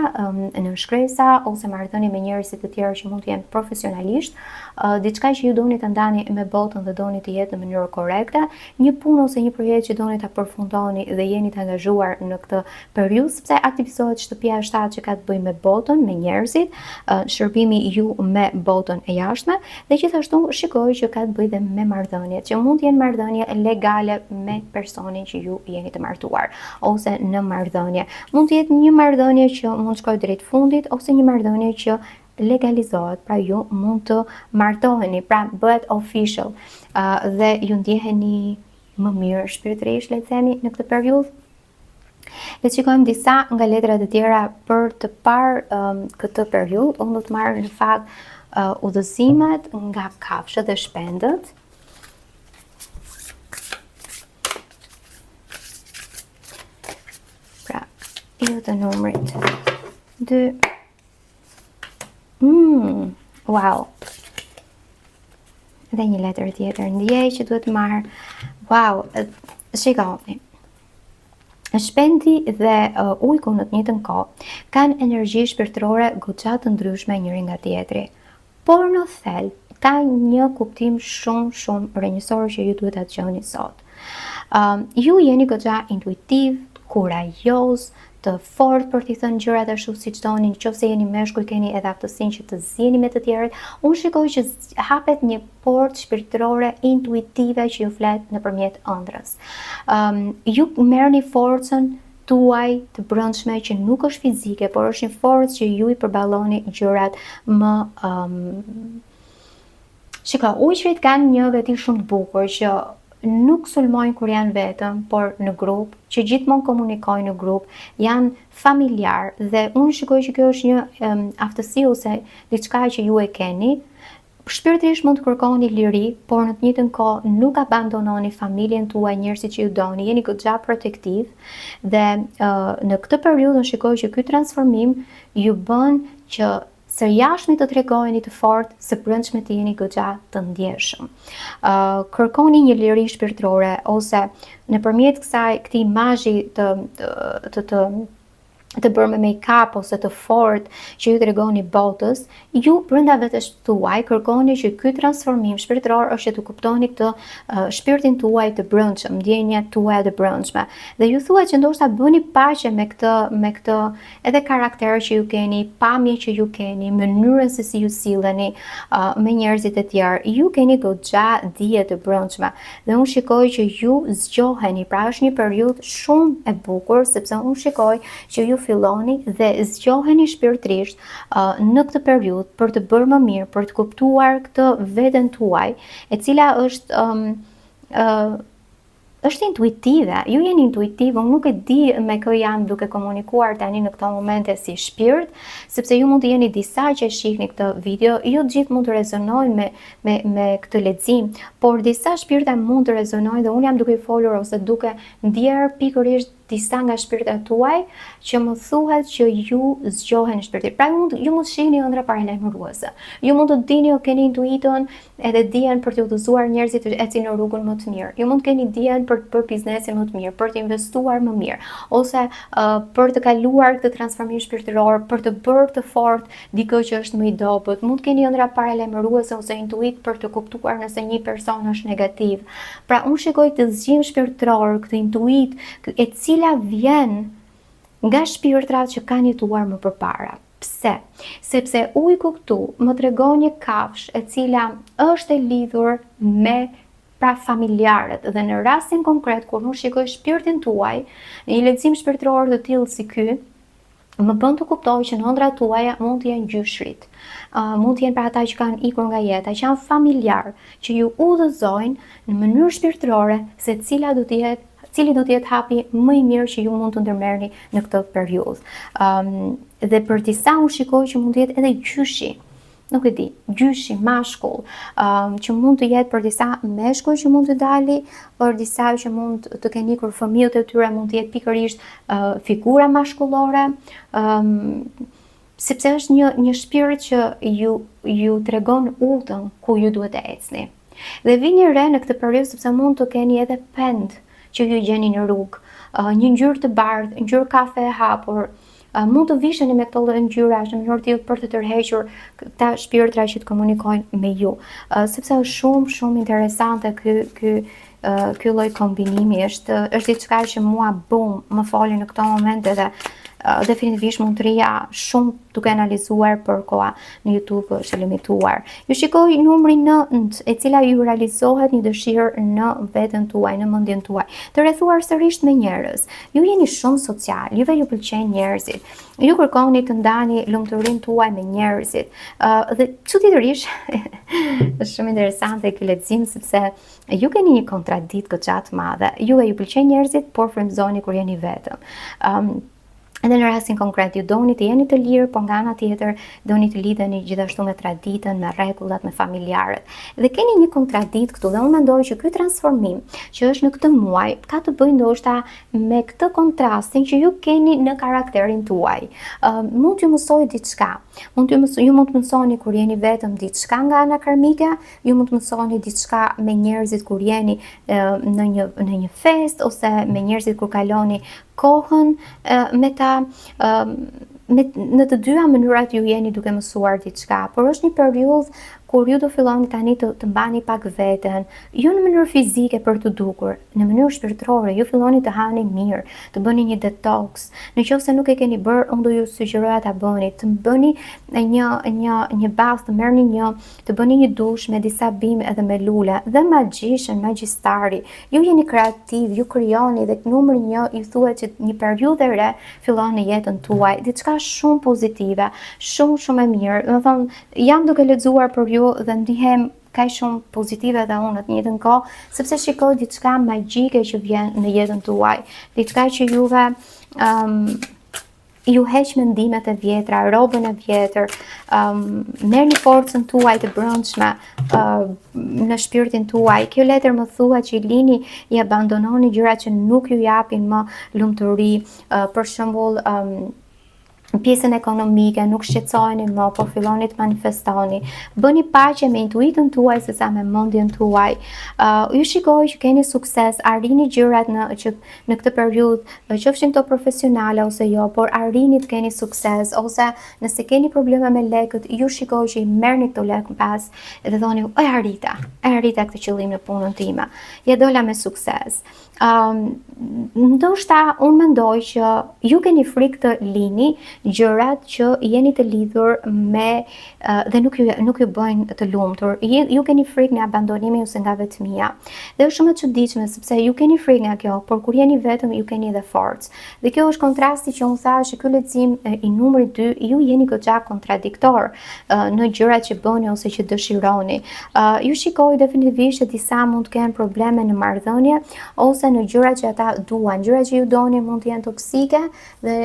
në shkresa ose marrëdhënie me njerëz të tjerë që mund të jenë profesionalisht, diçka që ju doni ta ndani me botën dhe doni të jetë në mënyrë korrekte, një punë ose një projekt që doni ta përfundoni dhe jeni të angazhuar në këtë periudhë, sepse aktivizohet shtëpia e 7 që ka të bëjë me botën, me njerëzit, shërbimi ju me botën e jashtme, dhe gjithashtu shikoj që ka të bëjë dhe me marrëdhëniet, që mund të jenë marrëdhënie legale me personin që ju jeni të martuar ose në marrëdhënie. Mund të jetë një marrëdhënie që mund shkojë drejt fundit ose një marrëdhënie që legalizohet, pra ju mund të martoheni, pra bëhet official dhe ju ndjeheni më mirë shpirtërisht, le të themi, në këtë periudhë. Le të shikojmë disa nga letrat e tjera për të parë këtë periudhë. Unë do të marr në fakt udhëzimet nga Kafshët dhe Shpendët. Ju të numrit 2. Wow. Dhe një letër tjetër ndjej që duhet marr. Wow, shikoni. Shpendi dhe ujku në të njëjtën kohë kanë energji shpirtërore goxha të ndryshme njëri nga tjetri. Por në thelb ka një kuptim shumë rrënjësor që ju duhet ta dëgjoni sot. Ju jeni goxha intuitiv, kurajos, të fort për t'i thënë gjërat ashtu siç doni. Nëse jeni meshkull, keni edhe aftësinë që të zgjeni me të tjerët. Unë shikoj që hapet një portë shpirtërore intuitive që ju flet nëpërmjet ëndrrës. Ju merrni forcën tuaj të brendshme që nuk është fizike, por është një forcë që ju i përballoni gjërat më Shiko, ujqrit kanë një veti shumë të bukur që nuk sulmojnë kur janë vetëm, por në grup, që gjithmonë komunikojnë në grup, janë familjar, dhe unë shikoj që kjo është një aftësi ose diçka që ju e keni, Shpirtërisht mund të kërkoni liri, por në të njëjtën kohë nuk abandononi familjen tuaj, njerëzit që ju doni, jeni goxha protektiv dhe në këtë periudhë shikoj që ky transformim ju bën që së jashtëmi të tregojeni të fortë, së brendshme të jeni goxha të ndjeshëm. Kërkoni një liri shpirtërore ose nëpërmjet këtij imazhi të bërë me make-up ose të fort që ju tregoni botës, ju brenda vetes tuaj kërkoni që ky transformim shpirtëror është që të kuptoni këtë shpirtin tuaj të brendshëm, ndjenjat tuaja të brendshme. Dhe ju thuaj që ndoshta bëni paqe me këtë edhe karakter që ju keni, pamje që ju keni, mënyrën se si ju silleni me njerëzit e tjerë. Ju keni goxha dije të brendshme dhe unë shikoj që ju zgjoheni. Pra është një periudhë shumë e bukur sepse unë shikoj që ju filloni dhe zgjoheni shpirtërisht në këtë periudhë për të bërë më mirë, për të kuptuar këtë veten tuaj, e cila është intuitive. Ju jeni intuitiv, unë nuk e di me kë jam duke komunikuar tani në këto momente si shpirt, sepse ju mund të jeni disa që shihni këtë video, jo të gjithë mund të rezonojnë me këtë lexim, por disa shpirta mund të rezonojnë dhe unë jam duke folur ose duke ndjer pikërisht disa nga shpirtat tuaj që më thuhet që ju zgjoheni shpirtit. Pra ju mund të shihni ëndra paralajmëruese. Ju mund të dini o keni intuitën edhe dijen për të udhëzuar njerëzit të ecin në rrugën më të mirë. Ju mund të keni dijen për të bërë biznesin më të mirë, për të investuar më mirë, ose për të kaluar këtë transformim shpirtëror, për të bërë të fortë dikë që është më i dobët. Mund të keni ëndra paralajmëruese ose intuit për të kuptuar nëse një person është negativ. Pra unë shikoj të zgjim shpirtëror, këtë intuit, e cila vjen nga shpirtrat që kanë jetuar më përpara. Pse? Sepse ujku këtu më tregon një kafshë e cila është e lidhur me familjarët dhe në rastin konkret kur unë shikoj shpirtin tuaj, në një lexim shpirtëror të tillë si ky, më bën të kuptoj që në ëndrat tuaja mund të jenë gjyshrit, mund të jenë për ata që kanë ikur nga jeta, që janë familjar, që ju udhëzojnë në mënyrë shpirtërore se cili do të jetë hapi më i mirë që ju mund të ndërmerrni në këtë periudhë. Dhe për disa unë shikoj që mund të jetë edhe gjyshi, nuk e di, gjyshi, mashkull, që mund të jetë për disa meshkuj që mund të dali, për disa që mund të kenë ikur fëmijët e tyre mund të jetë pikërisht figura mashkullore, sepse është një shpirt që ju tregon udhën ku ju duhet të ecni. Dhe vini re në këtë periudhë sepse mund të keni edhe pend që ju gjeni në rrugë, një ngjyrë të bardhë, ngjyrë kafe e hapur, mund të visheni me këto lloj ngjyrash në mënyrë tillë për të tërhequr këta shpirtra që të komunikojnë me ju, sepse është shumë interesante ky lloj kombinimi, është diçka që mua më foli në këto momente dhe definitivisht mund të rria shumë duke analizuar për koha në YouTube është e limituar. Ju shikoj numrin 9, e cila ju realizohet një dëshirë në veten tuaj, në mendjen tuaj, të rrethuar sërish me njerëz. Ju jeni shumë social, juve ju pëlqejnë njerëzit. Ju kërkoni të ndani lumturinë tuaj me njerëzit. Dhe çuditërisht është shumë interesante ky lexim sepse ju keni një kontradikt goxha të madhe. Juve ju pëlqejnë njerëzit, por frymëzoni kur jeni vetëm. Edhe në rastin konkret ju doni të jeni të lirë, por nga ana tjetër doni të lidheni gjithashtu me traditën, me rregullat, me familjarët. Dhe keni një kontradikt këtu dhe unë mendoj që ky transformim që është në këtë muaj ka të bëjë ndoshta me këtë kontrastin që ju keni në karakterin tuaj. Mund t'ju mësoj diçka. Ju mund të mësoni kur jeni vetëm diçka nga ana karmike, ju mund të mësoni diçka me njerëzit kur jeni në një fest ose me njerëzit kur kaloni kohën me ta në të dyja mënyrat ju jeni duke mësuar diçka, por është një periudhë kur ju do filloni tani të mbani pak veten, jo në mënyrë fizike për të dukur, në mënyrë shpirtërore, ju filloni të hani mirë, të bëni një detox. Nëse nuk e keni bërë, unë do ju sugjeroja ta bëni, të bëni një bath, të bëni një dush me disa bim edhe me lule, dhe magjistari. Ju jeni kreativ, ju krijoni dhe numri 1 ju thuhet që një periudhë e re fillon në jetën tuaj, diçka shumë pozitive, shumë e mirë. Do të thonë, jam duke lexuar për ju dhe ndihem kaq shumë pozitive dhe unë në të njëjtën kohë, sepse shikoj diçka magjike që vjen në jetën tuaj, diçka që juve ju heq mendimet e vjetra, robën e vjetër, merrni forcën tuaj të brendshme në shpirtin tuaj. Kjo letër më thuhet që i lini, i abandononi gjërat që nuk ju japin më lumturi, për shembull pjesën ekonomike, nuk shqetësoheni më, por filloni të manifestoni. Bëni paqe me intuitën tuaj sesa me mendjen tuaj. Ju shikoj që keni sukses, arrini gjërat që në këtë periudhë, qofshin to profesionale ose jo, por arrini të keni sukses, ose nëse keni probleme me lekët, ju shikoj që i merrni këto lekë pas dhe thoni, e arrita këtë qëllim në punën time. Ja dola me sukses. Ndoshta unë mendoj që ju keni frikë të lini gjërat që jeni të lidhur me dhe nuk ju bëjnë të lumtur. Ju keni frikë nga abandonimi ose nga vetmia. Dhe është shumë e çuditshme sepse ju keni frikë nga kjo, por kur jeni vetëm ju keni edhe forcë. Dhe kjo është kontrasti që unë thash që ky lexim i numri 2 ju jeni goxha kontradiktor në gjërat që bëni ose që dëshironi. Ju shikoj definitivisht që disa mund të kenë probleme në marrëdhënie ose në gjërat që ata duan. Gjërat që ju doni mund të jenë toksike dhe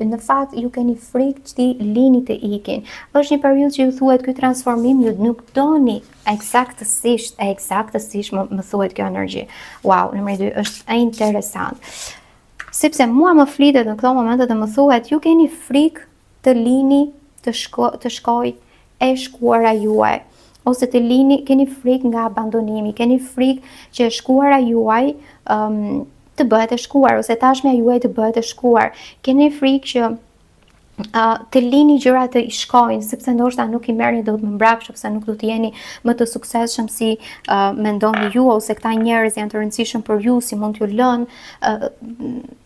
në fakt ju keni frikë që ti lini të ikin. Është një periudhë që ju thuhet ky transformim ju nuk doni eksaktësisht më thuhet kjo energji. Wow, numri 2 është interesant. Sepse mua më flitet në këto momente dhe më thuhet ju keni frikë të lini të shkoj e shkuara juaj. Ose të lini, keni frikë nga abandonimi, keni frikë që shkuara juaj të bëhet e shkuar, ose tashmja juaj të bëhet e shkuar. Keni frikë që të lini gjërat të i shkojnë, sepse ndoshta nuk i merrni dot më mbrapsht, ose nuk do të jeni më të suksesshëm si mendoni ju, ose këta njerëz janë të rëndësishëm për ju, si mund t'ju lënë.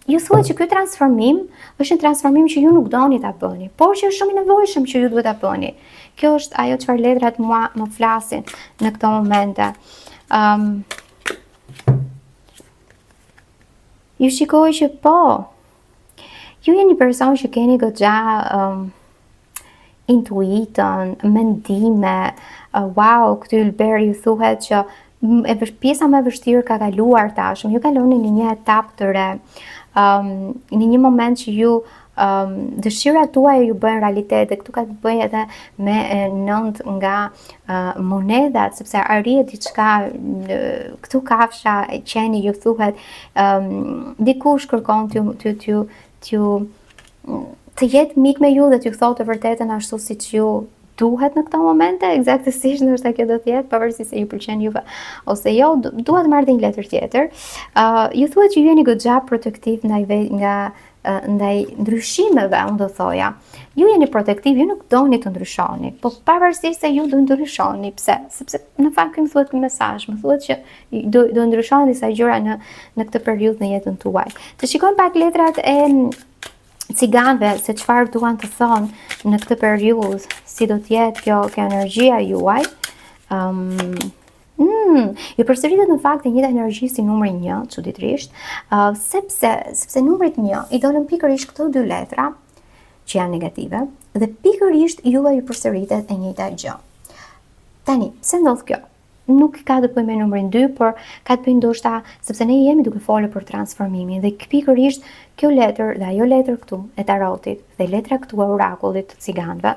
Ju thuhet që ky transformim është një transformim që ju nuk doni ta bëni, por që është shumë i nevojshëm që ju duhet ta bëni. Kjo është ajo çfarë letrat mua më flasin në këto momente. Ju shikoj që po, ju jeni një person që keni goxha intuitën, mendime, wow, këty ylberi ju thuhet që pjesa më e vështirë ka kaluar tashmë, ju kaloni në një etapë të re, në një moment që ju dëshirat tuaja ju bëjnë realitet, dhe këtu ka të bëjë edhe me 9 nga monedat, sepse arrihet diçka, këtu kafsha e qeni ju thuhet, dikush kërkon të jetë mik me ju dhe t'ju thotë të vërtetën ashtu siç ju duhet në këto momente, eksaktësisht ndoshta kjo do të jetë, pavarësisht se ju pëlqen juve ose jo, duhet të marrë një letër tjetër. Ju thuhet që ju jeni goxha protektiv ndaj ndryshimeve, unë do thoja. Ju jeni protektiv, ju nuk doni të ndryshoni, po pavarësisht se ju do ndryshoni. Pse? Sepse në fakt ky më thuhet ky mesazh, më thuhet që do ndryshoni disa gjëra në këtë periudhë në jetën tuaj. Të shikojmë pak letrat e ciganëve, se çfarë duan të thonë në këtë periudhë, si do të jetë kjo energjia juaj. Ju përsëritet në fakt e njëjta energji si numri 1, çuditërisht, sepse numrit 1 i dolën pikërisht këto dy letra që janë negative dhe pikërisht juve ju përsëritet e njëjta gjë. Tani, pse ndodh kjo? Nuk ka të bëjë me numrin 2, por ka të bëjë ndoshta sepse ne jemi duke folur për transformimin dhe pikërisht kjo letër dhe ajo letër këtu e tarotit dhe letra këtu e orakullit të ciganëve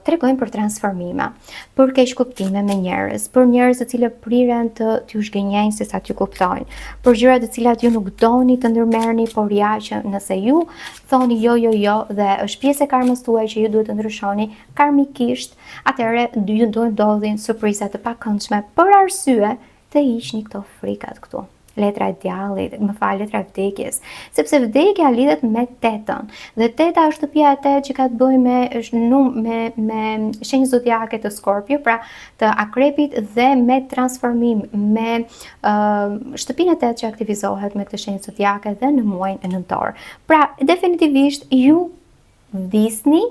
tregojnë për transformime, për keqkuptime me njerëz, për njerëz të cilët priren të t'ju zhgënjejnë sesa t'ju kuptojnë, për gjëra të cilat ju nuk doni të ndërmerrni, por ja që nëse ju thoni jo dhe është pjesë e karmës tuaj që ju duhet të ndryshoni karmikisht, atëherë ju do ndodhin surpriza të pakëndshme për arsye të hiqni këto frikat këtu. Letra e djallit, letra e vdekjes, sepse vdekja lidhet me tetën, dhe teta është shtëpia e tetë që ka të bëjë me shenjë zodiake të Skorpio, pra të Akrepit, dhe me transformim, me shtëpinë e tetë që aktivizohet me këtë shenjë zodiake dhe në muajin e nëntor. Pra, definitivisht ju vdisni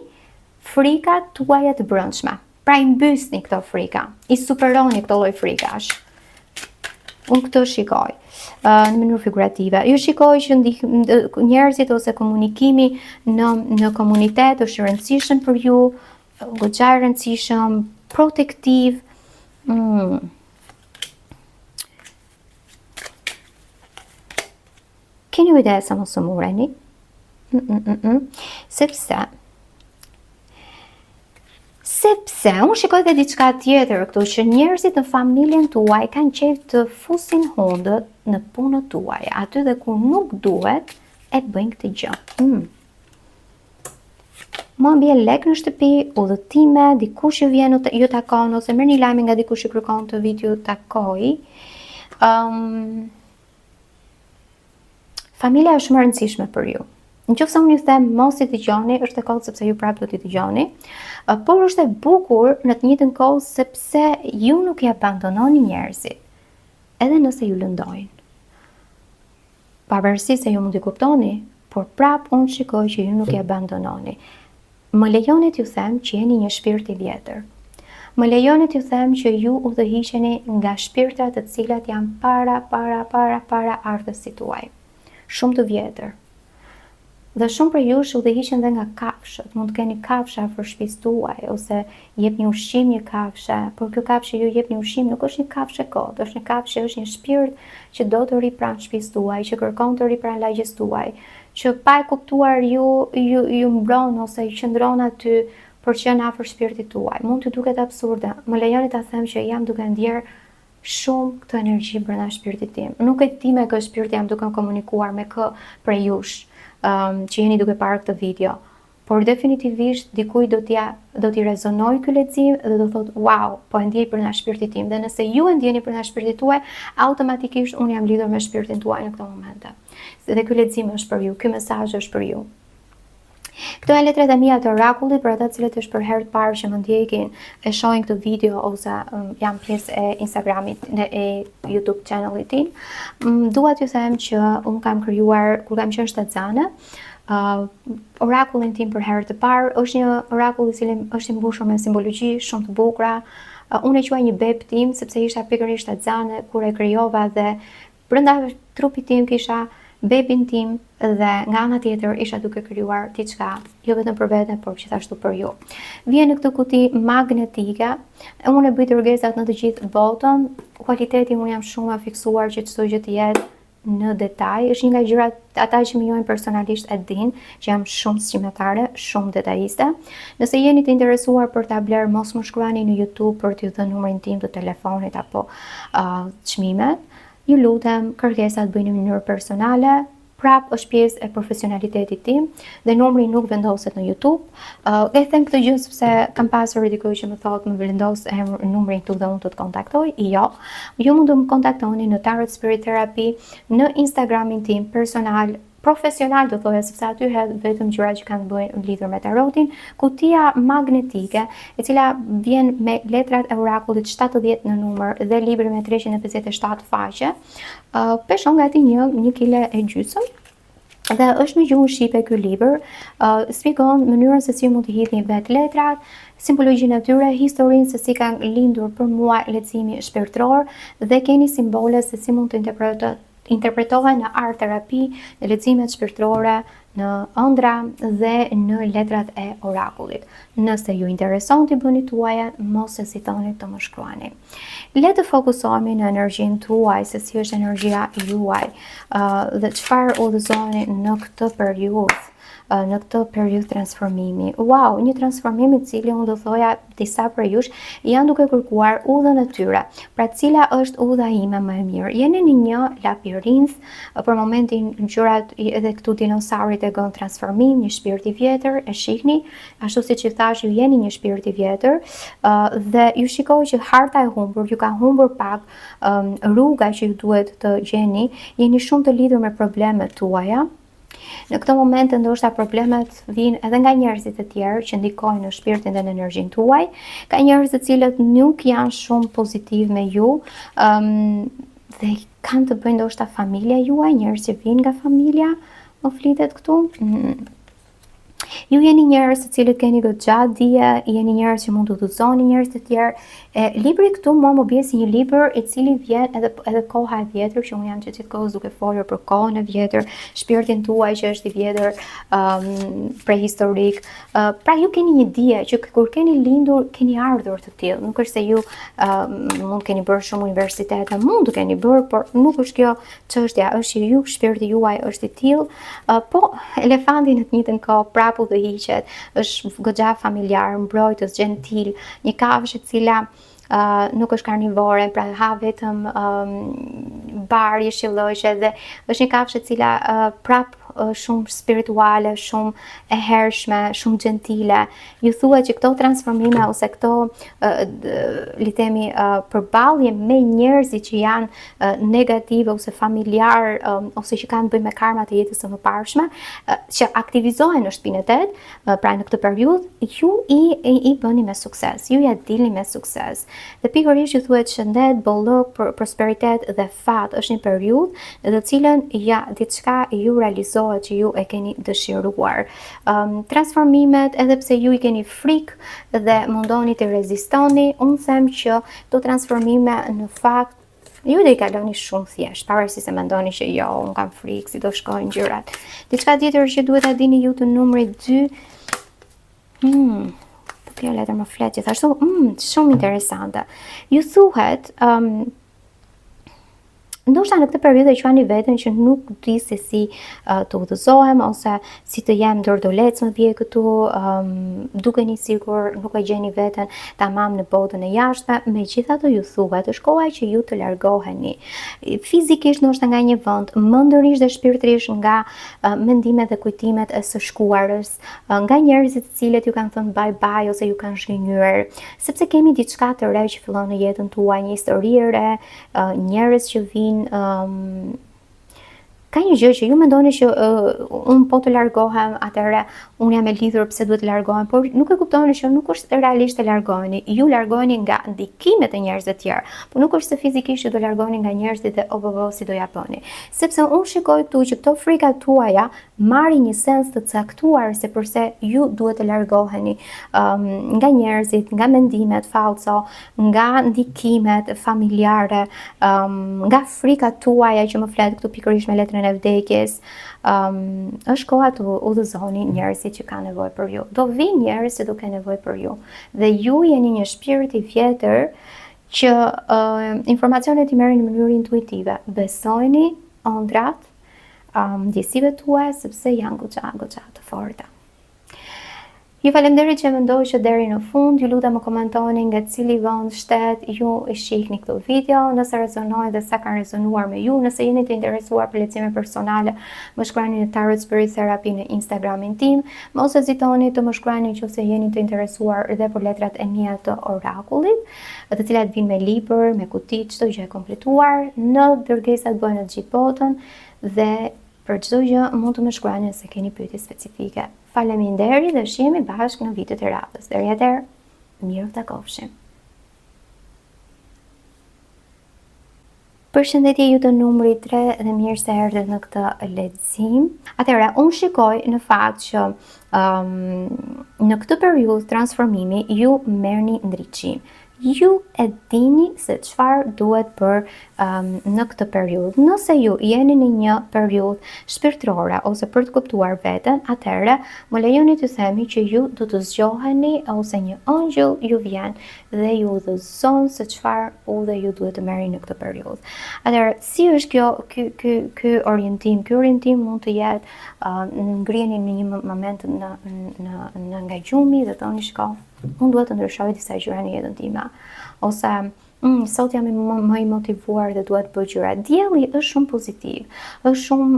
frikat tuaja të brendshme. Pra i mbysni këto frika, i superoni këto lloj frikash. Unë këtë shikoj në mënyrë figurative. Ju shikoj që njerëzit ose komunikimi në komunitet është i rëndësishëm për ju, goxha i rëndësishëm, protektiv. Keni ide sa mos u mureni? Sepse unë shikoj dhe diçka tjetër këtu, që njerëzit në familjen tuaj kanë qejf të fusin hundët në punët tuaj, aty dhe ku nuk duhet e bëjnë këtë gjë. Mua mbje lek në shtëpi, udhëtime, dikush që vjen ju takon, ose merr një lajm nga dikush që kërkon të vit ju takoj. Familja është shumë e rëndësishme për ju. Nëse unë ju them mos i dëgjoni, është e kohë sepse ju prapë do t'i dëgjoni, por është e bukur në të njëjtën kohë sepse ju nuk i abandononi njerëzit, edhe nëse ju lëndojnë. Pavarësisht se ju mund t'i kuptoni, por prapë unë shikoj që ju nuk i abandononi. Më lejoni t'ju them që jeni një shpirt i vjetër. Më lejoni t'ju them që ju udhëhiqeni nga shpirtrat të cilat janë para ardhësit tuaj. Shumë të vjetër. Dhe shumë për jush udhëhiqen dhe nga kafshët. Mund të keni kafsha afër shtëpisë tuaj, ose jep një ushqim një kafshë, por kjo kafshë ju jep një ushqim nuk është një kafshë kot, është një kafshë, është një shpirt që do të rri pranë shtëpisë tuaj, që kërkon të rri pranë lagjes tuaj, që pa e kuptuar ju mbron ose ju qëndron aty për që në afër shpirtit tuaj. Mund të duket absurde. Më lejoni ta them që jam duke ndjer shumë këtë energji brenda shpirtit tim. Nuk e di me kë shpirt jam duke komunikuar me kë prej jush që jeni duke parë këtë video, por definitivisht dikuj do t'i rezonoj ky lexim dhe do thot wow, po e ndjej brenda shpirtit tim, dhe nëse ju e ndjeni brenda shpirtit tuaj, automatikisht unë jam lidhur me shpirtin tuaj në këtë momente. Dhe ky lexim është për ju, ky mesazh është për ju. Këto janë letrat e mia të orakullit, për ata cilët është për herë të parë që më ndjekin, e shohin këtë video ose jam pjesë e Instagramit e YouTube channelit tim. Dua t'ju them që unë kam krijuar kur kam qenë shtatzane, orakullin tim për herë të parë. Është një orakull i cili është i mbushur me simbologji shumë të bukura. Unë e quaj një beb tim sepse isha pikërisht shtatzane kur e krijova, dhe brenda trupit tim kisha bebin tim, dhe nga ana tjetër isha duke krijuar diçka, jo vetëm për veten, por gjithashtu për ju. Vjen në këtë kuti magnetike, unë e bëj rrugësat në të gjithë botën, kualiteti unë jam shumë e fiksuar që çdo gjë të jetë në detaj. Është një nga gjërat, ata që më njohin personalisht e din që jam shumë sqimtare, shumë detajiste. Nëse jeni të interesuar për ta bler, mos më shkruani në YouTube për t'ju dhënë numrin tim të telefonit apo çmimet. Ju lutem, kërkesat bëjnë në mënyrë personale, prap është pjesë e profesionalitetit tim, dhe numri nuk vendoset në YouTube. E them këtë gjë sepse kam pasur dikuj që më thotë më vendos numrin tu dhe unë të kontaktoj. Jo, ju mund të më kontaktoni në Tarot Spirit Therapy, në Instagramin tim personal, profesional do thoya, sepse aty hedh vetëm gjëra që kanë bëjnë lidhur me tarotin. Kutia magnetike, e cila vjen me letrat e orakullit 70 në numër dhe libri me 357 faqe, peshon gati 1 kile e gjysmë. Dhe është në gjuhën shqipe ky libër, shpjegon mënyrën se si mund të hidhni vetë letrat, simbologjinë e tyre, historinë se si kanë lindur për mua leximin shpirtëror, dhe keni simbole se si mund të interpretohen në art terapi, në leximet shpirtërore, në ëndra dhe në letrat e orakullit. Nëse ju intereson t'i bëni tuaja, mos hezitoni të më shkruani. Le të fokusohemi në energjinë tuaj, se si është energjia juaj, dhe çfarë udhëzoni në këtë periudhë, në këtë periudhë transformimi. Wow, një transformim i cili unë do thoja disa për jush janë duke kërkuar udhën e tyre. Pra cila është udha ime më e mirë? Jeni në një labirinth, për momentin gjërat edhe këtu dinosaurit e gën transformim, një shpirt i vjetër, e shihni, ashtu siç i thash, ju jeni një shpirt i vjetër, dhe ju shikoj që harta e humbur, ju ka humbur pak rruga që ju duhet të gjeni, jeni shumë të lidhur me problemet tuaja. Në këtë moment ndoshta problemet vijnë edhe nga njerëzit e tjerë që ndikojnë në shpirtin dhe në energjinë tuaj. Ka njerëz të cilët nuk janë shumë pozitiv me ju, dhe kanë të bëjnë ndoshta familja juaj, njerëz që vijnë nga familja, më flitet këtu. Ju jeni njerëz të cilët keni goxha dije, jeni njerëz që mund të udhëzoni njerëz të tjerë. Libri këtu mua më bie si një libër i cili vjen edhe koha e vjetër, që unë jam që gjithkohës duke folur për kohën e vjetër, shpirtin tuaj që është i vjetër, prehistorik. Pra ju keni një dije që kur keni lindur, keni ardhur të tillë. Nuk është se ju mund keni bërë shumë universitete, mund të keni bërë, por nuk është kjo çështja, është që ju shpirti juaj është i tillë. Po elefanti në të njëjtën kohë prapu dhe hiqet, është goxha familjar, mbrojtës, gentil, një kafshë e cila nuk është karnivore, pra ha vetëm bar, jeshillojshe, dhe është një kafshë e cila prap shumë spirituale, shumë e hershme, shumë gentile. Ju thuhet që këto transformime ose këto le themi përballje me njerëzit që janë negative ose familjar ose që kanë të bëjnë me karmat e jetës së mëparshme, që aktivizohen në shtëpinë e 8, pra në këtë periudhë, ju i bëni me sukses, ju ja dilni me sukses. Dhe pikërisht ju thuhet shëndet, bollok, prosperitet dhe fat është një periudhë në të cilën diçka ju realizohet që ju e keni dëshiruar. Transformimet, edhe pse ju i keni frikë dhe mundoni të rezistoni, unë them që këto transformime në fakt ju do i kaloni shumë thjesht, pavarësisht se mendoni që jo, unë kam frikë, si do shkojnë gjërat. Diçka tjetër që duhet ta dini ju të numri 2. Kjo letër më flet gjithashtu, shumë interesante. Ju thuhet ndoshta në këtë periudhë e quani veten që nuk di se si të udhëzohem ose si të jem ndërdolec më vjen këtu, dukeni sikur nuk e gjeni veten tamam në botën e jashtme. Megjithatë ju thuhet është koha që ju të largoheni fizikisht ndoshta nga një vend, mendërisht dhe shpirtërisht nga mendimet dhe kujtimet e së shkuarës, nga njerëzit të cilët ju kanë thënë bye bye ose ju kanë zhgënjur, sepse kemi diçka të re që fillon në jetën tuaj, një histori e re, njerëz që vinë. Ka një gjë që ju mendoni që unë po të largohem, atëherë unë jam e lidhur pse duhet të largohem, por nuk e kuptoni që nuk është realisht të largoheni. Ju largoheni nga ndikimet e njerëzve të tjerë, por nuk është se fizikisht ju do largoheni nga njerëzit dhe si do ja bëni. Sepse unë shikoj këtu që këto frikat tuaja marrin një sens të caktuar se përse ju duhet të largoheni nga njerëzit, nga mendimet falso, nga ndikimet familjare, nga frikat tuaja që më flet këtu pikërisht me letrën e vdekjes. Është koha të udhëzoni njerëzit që kanë nevojë për ju. Do vinë njerëz që do kenë nevojë për ju. Dhe ju jeni një shpirt i vjetër që informacionet i merrni në mënyrë intuitive. Besojeni ëndrat, ndjesive tuaja sepse janë goxha të forta. Ju falenderoj që mendoj që deri në fund, ju lutem më komentoni nga cili vend, shtet ju i shihni këtë video, nëse rezonoi dhe sa kanë rezonuar me ju, nëse jeni të interesuar për lexiime personale, më shkruani në Tarot Spirit Therapy në Instagramin tim, mos hezitoni të më shkruani nëse jeni të interesuar edhe për letrat e mia të orakullit, të cilat vijnë me libër, me kuti, çdo gjë e kompletuar, në dërgesat bëhen në gjithë botën dhe për çdo gjë mund të më shkruani nëse keni pyetje specifike. Faleminderit dhe shihemi bashkë në videot e radhës. Deri atëherë, mirë të takofshim. Përshëndetje ju të numri 3 dhe mirë se erdhët në këtë lexim. Atëherë, unë shikoj në fakt që në këtë periudhë transformimi ju merrni ndriçim. Ju e dini se çfarë duhet bër në këtë periudhë. Nëse ju jeni në një periudhë shpirtërore ose për të kuptuar veten, atëherë më lejoni të themi që ju do të zgjoheni ose një ëngjëll ju vjen dhe ju udhëzon se çfarë udhë ju duhet të merrni në këtë periudhë. Atëherë, si është ky orientim? Ky orientim mund të jetë ngriheni në një moment në nga gjumi dhe thoni shko, unë duhet të ndryshoj disa gjëra në jetën time, ose sot jam më i motivuar dhe duhet të bëj gjëra. Dielli është shumë pozitiv, është shumë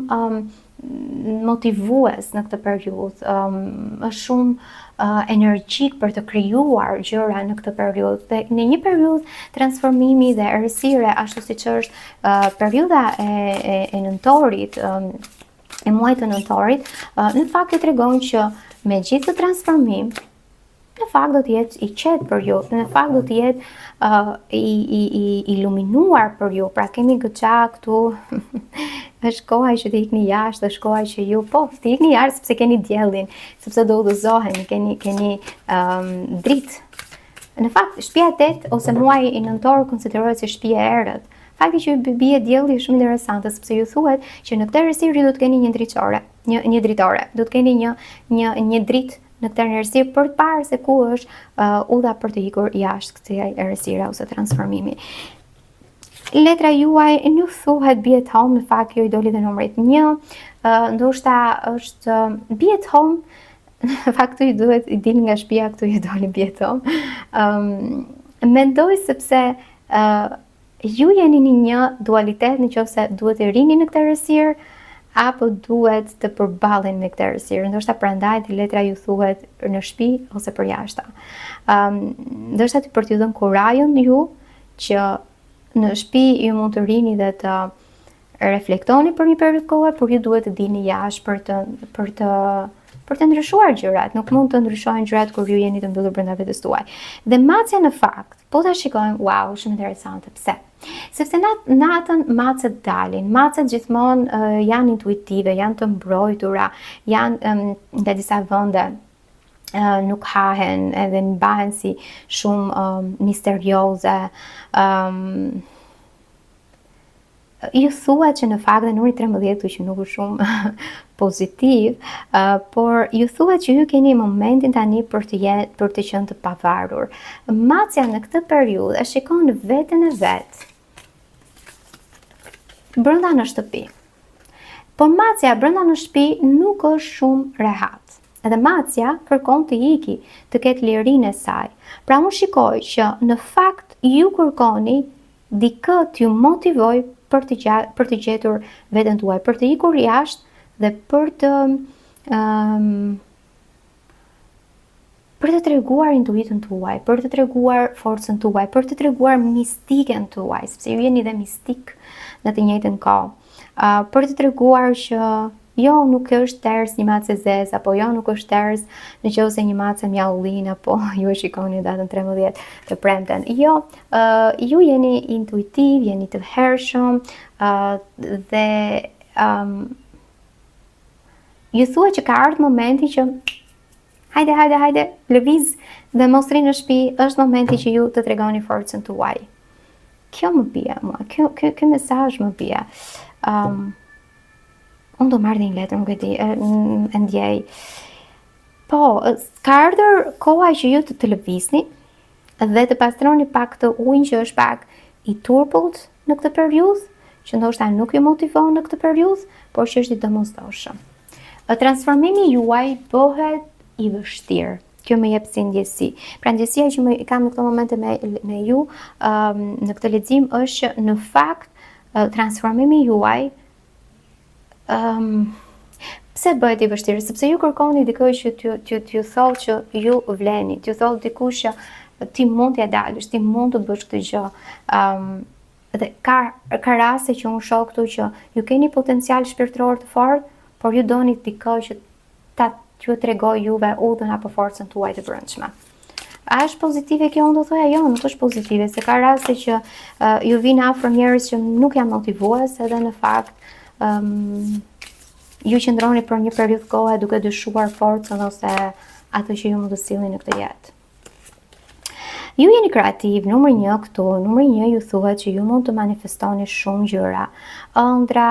motivues në këtë periudhë, është shumë energjik për të krijuar gjëra në këtë periudhë. Dhe në një periudhë transformimi dhe errësire, ashtu siç është periudha e nëntorit, e muajit të nëntorit, në fakt e tregon që me gjithë të transformim në fakt do të jetë i qetë për ju, në fakt do të jetë i iluminuar për ju. Pra kemi goxha këtu është koha që të ikni jashtë, është koha që ju të ikni jashtë sepse keni diellin, sepse do udhëzoheni, keni dritë. Në fakt, shtëpia 8 ose muaji i nëntor konsiderohet si shtëpia e errët. Fakti që ju bie dielli është shumë interesante sepse ju thuhet që në këtë errësirë ju do të keni një dritore, do të keni një dritë në këtë errësirë për të parë se ku është udha për të ikur jashtë këtij errësire ose transformimi. Letra juaj nuk thuhet be at home, në fakt ju i doli dhe numrit 1, ndoshta është be at home. Në fakt i duhet i dil nga shtëpia, këtu ju doli be at home. Mendoj sepse ju jeni në një dualitet, nëse duhet të rini në këtë errësirë apo duhet të përballeni me këtë errësirë. Ndoshta prandaj të letra ju thuhet në shtëpi ose për jashtë. Ndoshta për t'ju dhënë kurajën ju që në shtëpi ju mund të rini dhe të reflektoni për një periudhë kohe, por ju duhet të dini jashtë për të ndryshuar gjërat. Nuk mund të ndryshojnë gjërat kur ju jeni të mbyllur brenda vetes tuaj. Dhe macja në fakt, po ta shikojmë, wow, shumë interesante. Pse? Sepse natën macet dalin. Macet gjithmonë janë intuitive, janë të mbrojtura, janë nga disa vende nuk hahen edhe mbahen si shumë misterioze. Ju thuhet që në fakt dhe numri 13 që nuk është shumë pozitiv, por ju thuhet që ju keni momentin tani për të qenë të pavarur. Macja në këtë periudhë e shikon veten e vet brenda në shtëpi. Por macja brenda në shtëpi nuk është shumë rehat. Edhe macja kërkon të iki, të ketë lirinë e saj. Pra unë shikoj që në fakt ju kërkoni dikë t'ju motivoj për të gjetur veten tuaj, për të ikur jashtë dhe për të treguar intuitën tuaj, për të treguar forcën tuaj, për të treguar mistiken tuaj, sepse ju jeni dhe mistik në të njëjtën kohë. Për të treguar që jo, nuk është tërës një macë e zezë, apo jo, nuk është tërës në qoftë se një macë e mjaullin, apo ju e shikoni datën 13 të premten. Jo, ju jeni intuitiv, jeni të hershëm, dhe ju thua që ka ardhur momenti që hajde, lëviz dhe mos rri në shtëpi, është momenti që ju të tregoni forcën tuaj. Kjo më bie mua, kjo mesazh më bie. Unë do marrë dhe një letër, nuk e di, e ndjej. Po, ka ardhur koha që ju të lëvizni dhe të pastroni pak të ujin që është pak i turbullt në këtë periudhë, që ndoshta nuk ju motivon në këtë periudhë, por që është i domosdoshëm. Transformimi juaj bëhet i vështirë. Kjo më jep si ndjesi. Pra ndjesia që më kam në këtë momente me ju në këtë lexim është që në fakt transformimi juaj pse bëhet i vështirë? Sepse ju kërkoni dikë që t'ju thotë që ju vleni, t'ju thotë dikush që ti mund t'ja dalësh, ti mund të bësh këtë gjë. Dhe ka raste që unë shoh këtu që ju keni potencial shpirtëror të fortë, por ju doni dikë që t'ju tregoj juve udhën apo forcën tuaj të brendshme. A është pozitive kjo? Unë do thoja jo, nuk është pozitive, se ka raste që ju vinë afër njerëz që nuk janë motivues, edhe në fakt ju qëndroni për një periudhë kohe duke dyshuar forcën ose ato që ju mund të sillni në këtë jetë. Ju jeni kreativ, numër 1 këtu, numër 1 ju thuhet që ju mund të manifestoni shumë gjëra, ëndra,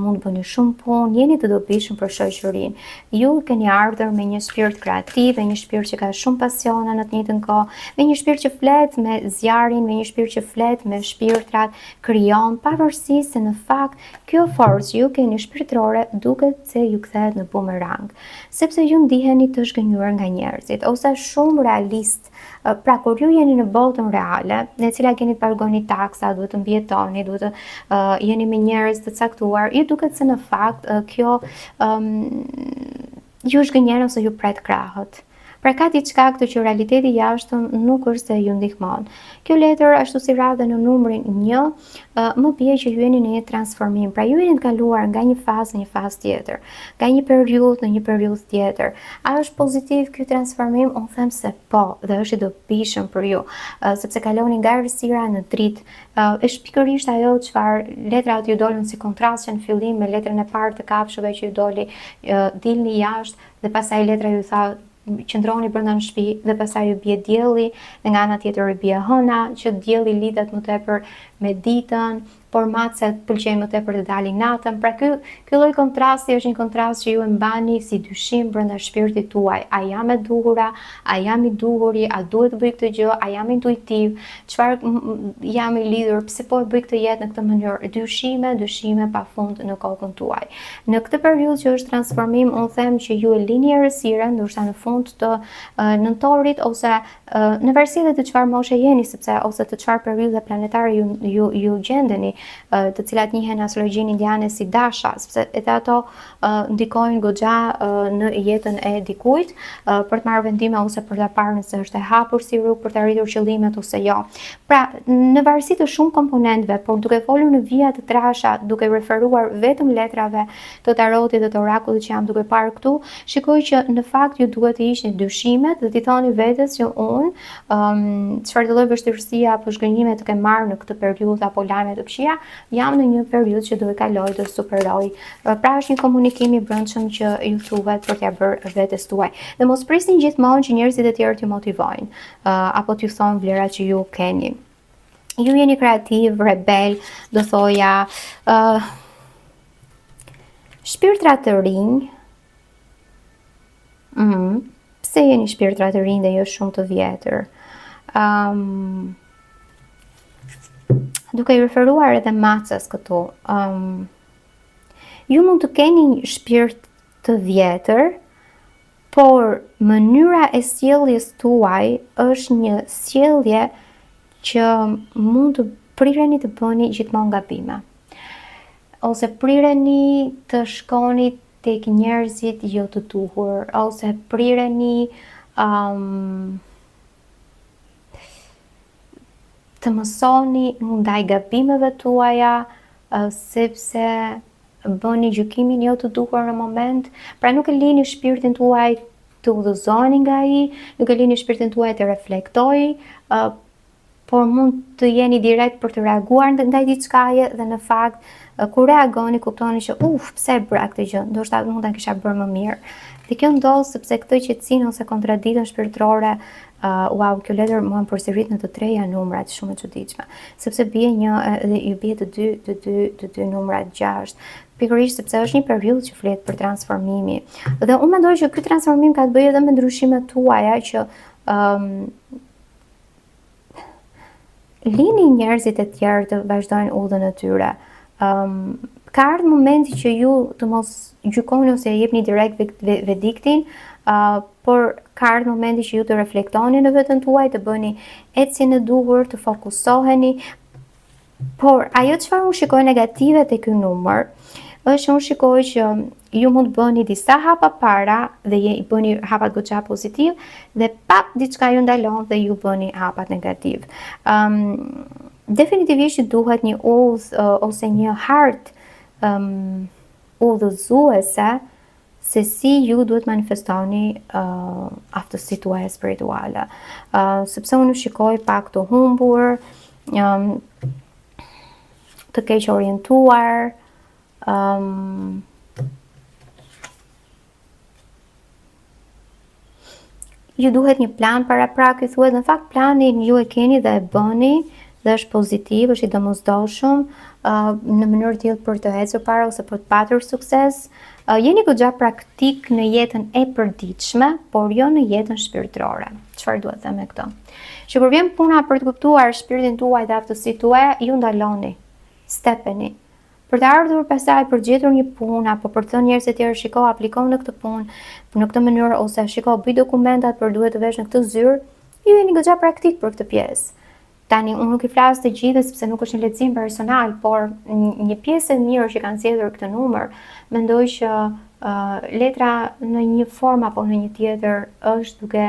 mund të bëni shumë punë, jeni të dobishëm për shoqërinë. Ju keni ardhur me një shpirt kreativ, me një shpirt që ka shumë pasione në të njëjtën kohë, me një shpirt që flet me zjarrin, me një shpirt që flet me shpirtrat, krijon, pavarësisht se në fakt kjo forcë ju keni shpirtërore duket se ju kthehet në bumerang, sepse ju ndiheni të zhgënjur nga njerëzit ose shumë realist. Pra kur ju jeni në botën reale, në cila keni të paguani taksa, duhet të mbijetoni, duhet të jeni me njerëz të caktuar, ju duket se në fakt kjo ju zhgënjen ose ju pret krahët. Pra ka diçka këtu që realiteti jashtëm nuk është se ju ndihmon. Kjo letër ashtu si radhe në numrin 1, më bie që ju jeni në një transformim. Pra ju jeni të kaluar nga një fazë në një fazë tjetër, nga një periudhë në një periudhë tjetër. A është pozitiv ky transformim? Unë them se po, dhe është i dobishëm për ju, sepse kaloni nga errësira në dritë. Është pikërisht ajo çfarë letrat ju dolën si kontrast që në fillim me letrën e parë të kafshëve që ju doli dilni jashtë dhe pastaj letra ju tha qëndroni brenda në shtëpi dhe pastaj ju bie dielli dhe nga ana tjetër ju bie hëna që dielli lidhet më tepër me ditën, por macet pëlqejnë më tepër të dalin natën. Pra ky lloj kontrasti është një kontrast që ju e mbani si dyshim brenda shpirtit tuaj. A jam e duhura? A jam i duhuri? A duhet të bëj këtë gjë? A jam intuitiv? Çfarë jam i lidhur? Pse po e bëj këtë jetë në këtë mënyrë? Dyshime pafund në kokën tuaj. Në këtë periudhë që është transformim, unë them që ju e lini errësirën, ndoshta në fund të nëntorit ose në varësi të çfarë moshe jeni, sepse ose të çfarë periudhe planetare ju gjendeni, të cilat njihen astrologjin indiane si dasha, sepse edhe ato ndikojnë goxha në jetën e dikujt për të marrë vendime ose për ta parë nëse është e hapur si rrugë për të arritur qëllimet ose jo. Pra, në varësi të shumë komponentëve, por duke folur në vija të trasha, duke referuar vetëm letrave të tarotit dhe të orakullit që jam duke parë këtu, shikoj që në fakt ju duhet të ishni dyshimet dhe t'i thoni vetes që unë çfarë do lloj vështirësie apo zhgënjime të kem marrë në këtë periudhë apo lajme të këqija, jam në një periudhë që do e kaloj, do superoj. Pra është një komunikim i brendshëm që ju thuhet për t'ia bërë vetes tuaj. Dhe mos prisni gjithmonë që njerëzit e tjerë t'ju motivojnë, apo t'ju thonë vlerat që ju keni. Ju jeni kreativ, rebel, do thoja, shpirtra të rinj. Pse jeni shpirtra të rinj dhe jo shumë të vjetër? Duke i referuar edhe macës këtu, ju mund të keni një shpirt të vjetër, por mënyra e sjelljes tuaj është një sjellje që mund të prireni të bëni gjithmonë gabime. Ose prireni të shkoni tek njerëzit jo të duhur, ose prireni të mësoni ndaj gabimeve tuaja, sepse bëni gjykimin jo të duhur në moment. Pra nuk e lini shpirtin tuaj të udhëzoni nga ai, nuk e lini shpirtin tuaj të reflektojë, por mund të jeni direkt për të reaguar ndaj diçkaje dhe në fakt kur reagoni kuptoni që pse e bëra këtë gjë, ndoshta mund ta kisha bërë më mirë. Dhe kjo ndodh sepse këtë qetësinë ose kontradiktën shpirtërore, kjo letër mua më përsërit në të treja numrat, shumë e çuditshme, sepse bie ju bie të dy numrat 6. Pikërisht sepse është një periudhë që flet për transformimi. Dhe unë mendoj që ky transformim ka të bëjë edhe me ndryshimet tuaja që lini njerëzit e tjerë të vazhdojnë udhën e tyre. Ka ardhur momenti që ju të mos gjykoni ose e jepni direkt verdiktin, por ka ardhur momenti që ju të reflektoni në veten tuaj, të bëni ecjen e duhur, të fokusoheni. Por ajo çfarë unë shikoj negative te ky numër, është unë shikoj që ju mund të bëni disa hapa para dhe i bëni hapat goxha pozitiv dhe pap diçka ju ndalon dhe ju bëni hapat negativ. Definitivisht duhet një udhë ose një hartë udhëzuese se si ju duhet manifestoni aftësitë tuaja spirituale. Sepse unë shikoj pak të humbur, të keq orientuar, ju duhet një plan para prakë, thuhet në fakt planin ju e keni dhe e bëni dhe është pozitiv, është i domosdoshëm në mënyrë tillë për të ecur para ose për të patur sukses. Jeni goxha praktik në jetën e përditshme, por jo në jetën shpirtërore. Çfarë duhet të them me këtë? Që kur vjen puna për të kuptuar shpirtin tuaj dhe aftësitë tuaja, ju ndaloni, stepeni. Për të ardhur pastaj për gjetur një punë apo për të thënë njerëz të tjerë shiko aplikon në këtë punë, në këtë mënyrë ose shiko bëj dokumentat për duhet të vesh në këtë zyrë, ju jeni goxha praktik për këtë pjesë. Tani unë nuk i flas të gjithë sepse nuk është një lehtësim personal, por një pjesë e mirë që kanë zgjedhur këtë numër, mendoj që letra në një formë apo në një tjetër është duke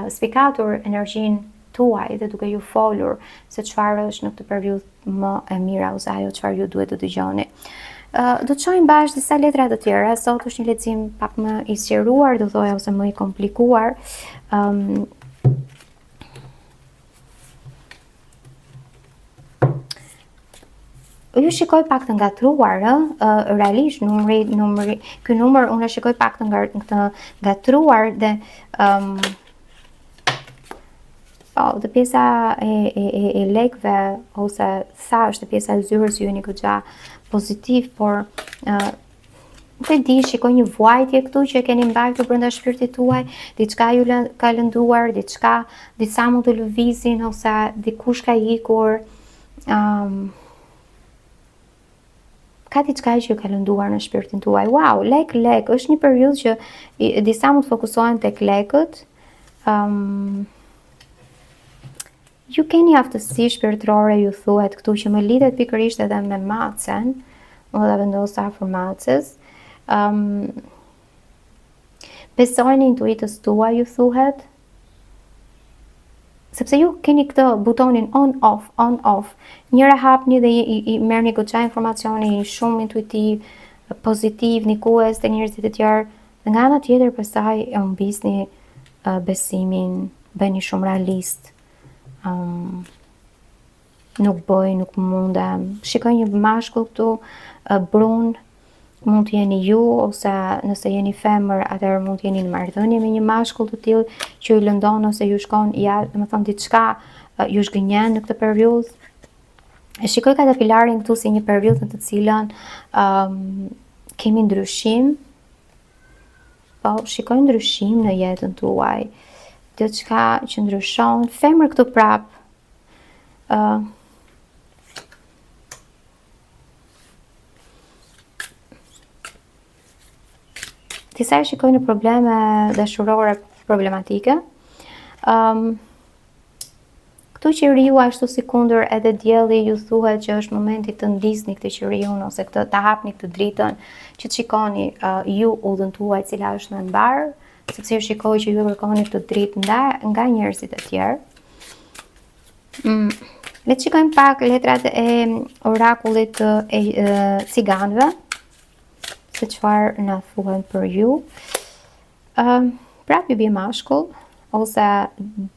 spikatur energjinë tuaj dhe duke ju folur se çfarë është në këtë periudhë më e mira ose ajo çfarë ju duhet të dëgjoni. Do të shohim bashkë disa letra të tjera. Sot është një lexim pak më i sqaruar, do thoya, ose më i komplikuar. Ju shikoj pak të ngatruar, realisht ky numër unë e shikoj pak të ngatruar dhe dhe pjesa e lekëve ose thashë pjesa e zyrës ju jeni goxha pozitiv, por nuk e di, shikoj një vuajtje këtu që e keni mbajtur brenda shpirtit tuaj, diçka ju ka lënduar, disa mund të lëvizin ose dikush ka ikur. Ka diçka që ju ka lënduar në shpirtin tuaj. Wow, lek, është një periudhë që disa mund të fokusohen tek lekët. Ju keni aftësi shpirtërore, ju thuhet këtu, që më lidhet pikërisht edhe me macen, unë do vendosa afër macës. Besojeni intuitës tuaj, ju thuhet, sepse ju keni këtë butonin on off. Njëra hapni dhe i merrni goxha informacioni, shumë intuitiv, pozitiv, nikues tek njerëzit e tjerë. Dhe nga ana tjetër pastaj e humbisni besimin, bëni shumë realist. Nuk bëj, nuk mundem. Shikoj një mashkull këtu, brun, mund të jeni ju, ose nëse jeni femër, atëherë mund të jeni në marrëdhënie me një mashkull të tillë që ju lëndon ose ju shkon diçka ju zgënjen në këtë periudhë. E shikoj katapilarin këtu si një periudhë në të cilën kemi ndryshim. Po, shikoj ndryshim në jetën tuaj. Diçka që ndryshon, femër këtu prap. Disa e shikoj në probleme dashurore problematike. Këtu qiriu ashtu si kundër edhe dielli, ju thuhet që është momenti të ndisni këtë qiriun ose të hapni këtë dritën që të shikoni ju udhën tuaj cila është më e mbar, sepse ju shikoj që ju kërkoni këtë dritë nga njerëzit e tjerë. Le të shikojmë pak letrat e orakullit të ciganëve, se çfarë na thuhen për ju. Prapë ju bie mashkull, ose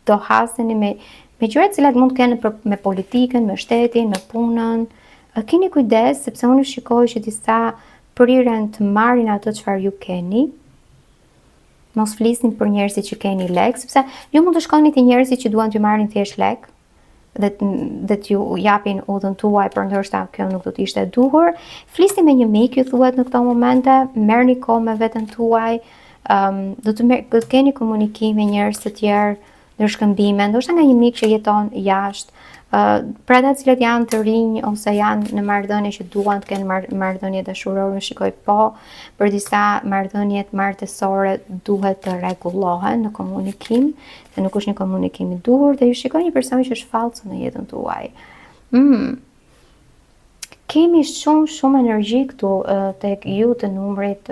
do haseni me gjëra të cilat mund të kenë me politikën, me shtetin, me punën. Keni kujdes, sepse unë shikoj që disa priren të marrin atë çfarë ju keni. Mos flisni për njerëzit që keni lek, sepse ju mund të shkoni te njerëzit që duan t'ju marrin thjesht lek dhe t'ju japin udhën tuaj, por ndoshta kjo nuk do të ishte duhur. Flisni me një mik, ju thuhet në këto momente, merrni kohë me veten tuaj, do të keni komunikim me njerëz të tjerë, ndërshkëmbime, ndoshta nga një mik që jeton jashtë. Për ata cilët janë të rinj ose janë në marrëdhënie që duan të kenë marrëdhënie dashurore, shikoj po, për disa marrëdhëniet martësore duhet të rregullohen në komunikim, se nuk është një komunikim i duhur, dhe ju shikoj një person që është fallco në jetën tuaj. Kemi shumë energji këtu tek ju të numrit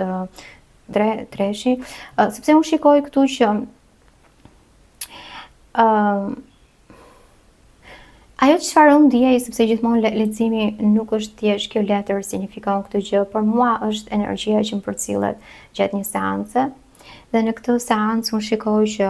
3, sepse unë shikoj këtu që ajo çfarë unë ndjej, sepse gjithmonë leximi nuk është thjesht kjo letër signifikon këtë gjë, por mua është energjia që më përcillet gjatë një seance. Dhe në këtë seancë unë shikoj që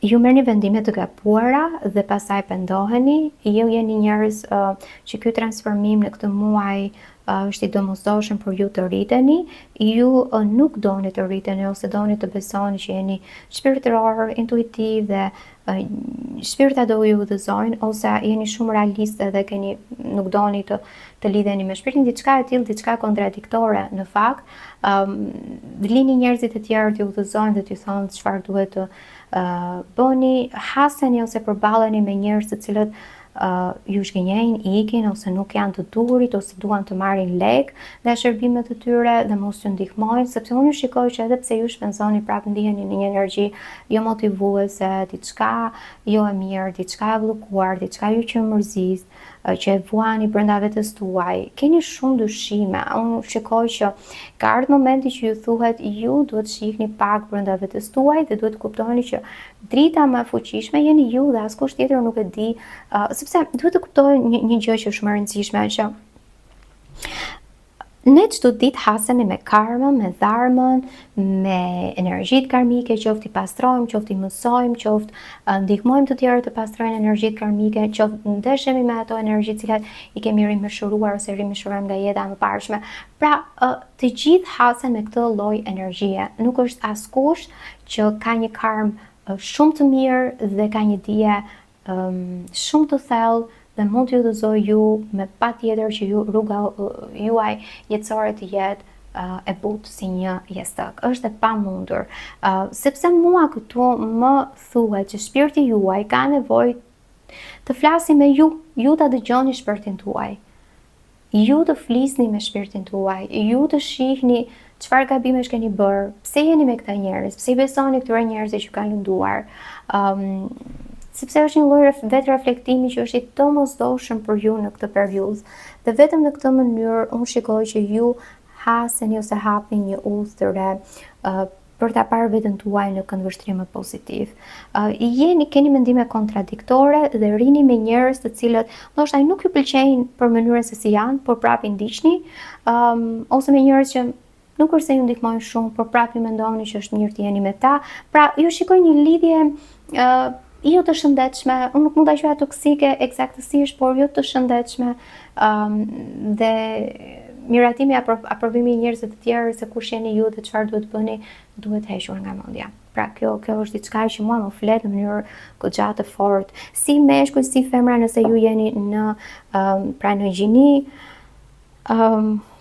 ju merrni vendime të gabuara dhe pastaj pendoheni. Ju jeni njerëz që ky transformim në këtë muaj është i domosdoshëm për ju të rriteni. Ju nuk doni të rriteni ose doni të besoni që jeni shpirtëror, intuitiv dhe shpirta do ju udhëzojnë, ose jeni shumë realiste dhe nuk doni të lidheni me shpirtin, diçka e tillë, diçka kontradiktore në fakt. Lini njerëzit e tjerë t'ju udhëzojnë dhe t'ju thonë çfarë duhet të bëni, haseni ose përballeni me njerëz të cilët ju shgënjejnë, ikin ose nuk janë të duhurit ose duan të marrin lek dhe shërbimet të tyre dhe mos ju ndihmojnë, sepse unë ju shikoj që edhe pse ju shpenzoni prapë ndiheni në një energji jo motivuese, diçka jo e mirë, diçka e bllokuar, diçka ju që mërzis, që e vuani brenda vetes tuaj, keni shumë dyshime. Unë shikoj që ka ardhur momenti që ju thuhet ju duhet shihni pak brenda vetes tuaj dhe duhet kuptoni që drita më e fuqishme jeni ju dhe askush tjetër nuk e di, sepse duhet të kuptojnë një gjë që është shumë e rëndësishme, që ne çdo ditë hasemi me karmën, me dharmën, me energjitë karmike, qoftë i pastrojmë, qoftë i mësojmë, qoftë ndihmojmë të tjerët të pastrojnë energjitë karmike, qoftë ndeshemi me ato energji të cilat i kemi rimëshëruar ose rimëshëruar nga jeta e mëparshme. Pra, të gjithë hasen me këtë lloj energjie. Nuk është askush që ka një karmë shumë të mirë dhe ka një dije shumë të thellë dhe mund t'ju udhëzoj ju me patjetër që rruga juaj jetësore të jetë e butë si një jestëk. Është e pamundur, sepse mua këtu më thuhet që shpirti juaj ka nevojë të flasi me ju ta dëgjoni shpirtin tuaj. Ju të flisni me shpirtin tuaj, ju të shihni çfarë gabimesh keni bërë, pse jeni me këta njerëz, pse i besoni këtyre njerëzve që kanë lënduar. Sepse është një lloj vetë reflektimi që është i domosdoshëm për ju në këtë periudhë. Dhe vetëm në këtë mënyrë unë shikoj që ju haseni ose hapni një udhë të re për ta parë veten tuaj në këndvështrim pozitiv. Keni mendime kontradiktore dhe rrini me njerëz të cilët ndoshta nuk ju pëlqejnë për mënyrën se si janë, por prapë i ndiqni, ose me njerëz që nuk është se ju ndihmojnë shumë, por prapë mendoni që është mirë të jeni me ta. Pra, ju shikoj një lidhje jo të shëndetshme, unë nuk mund ta quaj toksike eksaktësisht, por jo të shëndetshme, dhe miratimi aprovimi i njerëzve të tjerë se kush jeni ju dhe çfarë duhet bëni, duhet hequr nga mendja. Pra, kjo është diçka që mua më flet në mënyrë goxha të fortë. Si meshkuj, si femra, nëse ju jeni në gjini,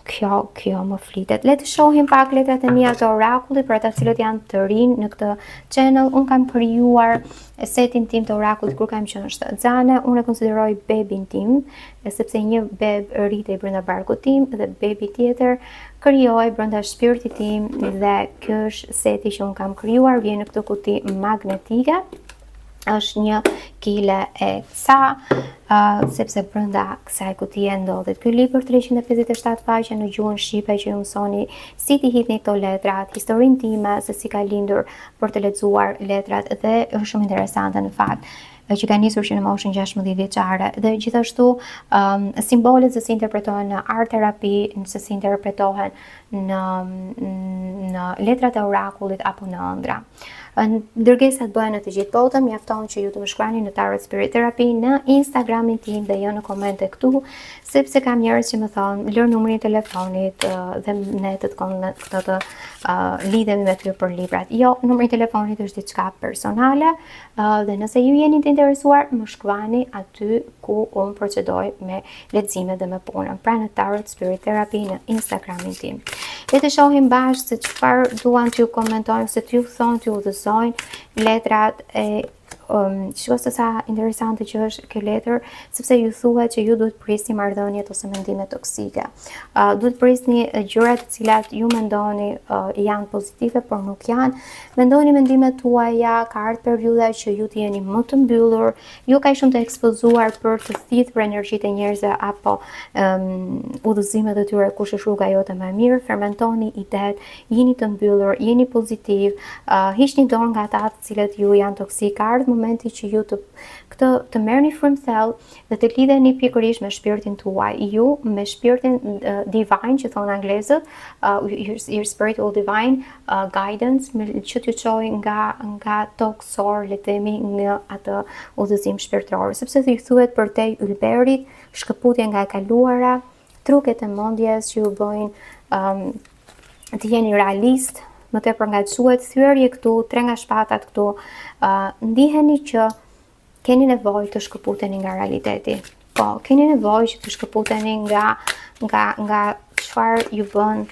kjo më flitet. Le të shohim pak letrat e mia të orakullit për ata cilët janë të rinj në këtë channel. Unë kam krijuar setin tim të orakullit kur kam qenë shtatzane. Unë e konsideroj bebin tim, sepse një beb rritej brenda barkut tim dhe bebi tjetër krijohej brenda shpirtit tim, dhe ky është seti që unë kam krijuar, vjen në këtë kuti magnetike. Është një kile e ca, sepse brenda kësaj kutie ndodhet ky libër 357 faqe në gjuhën shqipe që ju mësoni si t'i hidhni këto letrat, historinë time, se si ka lindur për të lexuar letrat, dhe është shumë interesante në fakt që ka nisur që në moshën 16 vjeçare, dhe gjithashtu simbolet se si interpretohen në art terapi, se si interpretohen në letrat e orakullit apo në ëndra. Dërgesat bëhen në të gjithë botën, mjafton që ju të më shkruani në Tarot Spirit Therapy në Instagramin tim dhe jo në komente këtu, sepse kam njerëz që më thonë lër numrin e telefonit dhe ne të lidhemi me ty për librat. Jo, numri i telefonit është diçka personale, dhe nëse ju jeni të interesuar, më shkruani aty ku unë procedoj me leximet dhe me punën, pra në Tarot Spirit Therapy në Instagramin tim. Le të shohim bashkë se çfarë duan t'ju komentojnë, se t'ju thonë, t'ju udhëzojnë letrat e shiko se sa interesante që është kjo letër, sepse ju thuhet që ju duhet prisni marrëdhëniet ose mendime toksike. Duhet prisni gjërat të cilat ju mendoni janë pozitive, por nuk janë. Mendoni mendimet tuaja, ka ardhur periudha që ju të jeni më të mbyllur, ju kaq shumë të ekspozuar për të thithur energjitë e njerëzve apo udhëzimet e tyre, kush është rruga jote më e mirë. Fermentoni idetë, jeni të mbyllur, jeni pozitiv, hiqni dorë nga ata të cilët ju janë toksik. Momenti që ju të merrni frymthell dhe të lidheni pikërisht me shpirtin tuaj, ju me shpirtin divine që thonë anglezët, your spiritual divine guidance, që t'ju çojë nga toksor, le të themi, nga atë udhëzim shpirtëror, sepse ju thuhet për te ylberit, shkëputje nga e kaluara, truket e mendjes që ju bëjnë të jeni realist, më tepër nga çuhet, thyerje këtu, tre nga shpatat këtu, ndiheni që keni nevojë të shkëputeni nga realiteti. Po, keni nevojë që të shkëputeni nga çfarë ju bën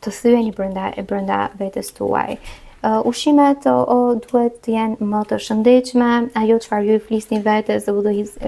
të thyeni brenda vetes tuaj. Ushqimet duhet të jenë më të shëndetshme, ajo çfarë ju flisni vetes dhe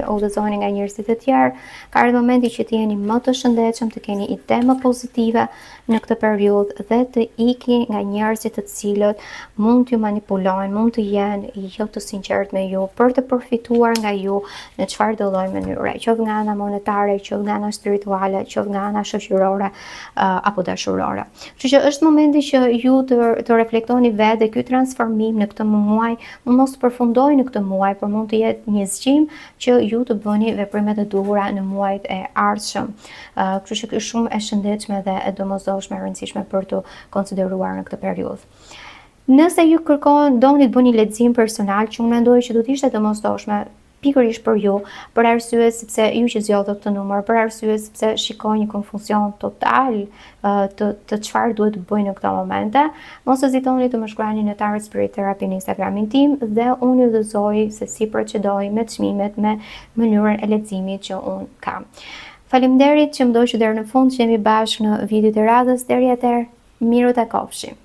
udhëzoni nga njerëzit e tjerë. Ka ardhur momenti që të jeni më të shëndetshëm, të keni ide më pozitive në këtë periudhë dhe të iki nga njerëzit të cilët mund t'ju manipulojnë, mund të jenë jo të sinqert me ju për të përfituar nga ju në çfarëdo lloj mënyre, qoftë nga ana monetare, qoftë nga ana spirituale, qoftë nga ana shoqërore apo dashurore. Kështu që është momenti që ju të reflektoni vetë dhe ky transformim në këtë muaj mund mos të përfundojë në këtë muaj, por mund të jetë një zgjim që ju të bëni veprimet e duhura në muajt e ardhshëm. Kështu që është shumë e shëndetshme dhe e domosdoshme e rëndësishme për të konsideruar në këtë periudhë. Nëse ju doni të bëni lexim personal, që unë mendoj që do të ishte domosdoshme pikërisht për ju, për arsye sepse ju që zgjodhët këtë numër, për arsye sepse shikoj një konfuzion total të çfarë duhet të bëj në këto momente, mos hezitoni të më shkruani në Tarot Spirit Therapy në Instagramin tim dhe unë ju udhëzoj se si procedoj me çmimet, me mënyrën e leximit që unë kam. Faleminderit që më ndoqët deri në fund, që jemi bashkë në videot e radhës. Deri atëherë, miru ta kofshim.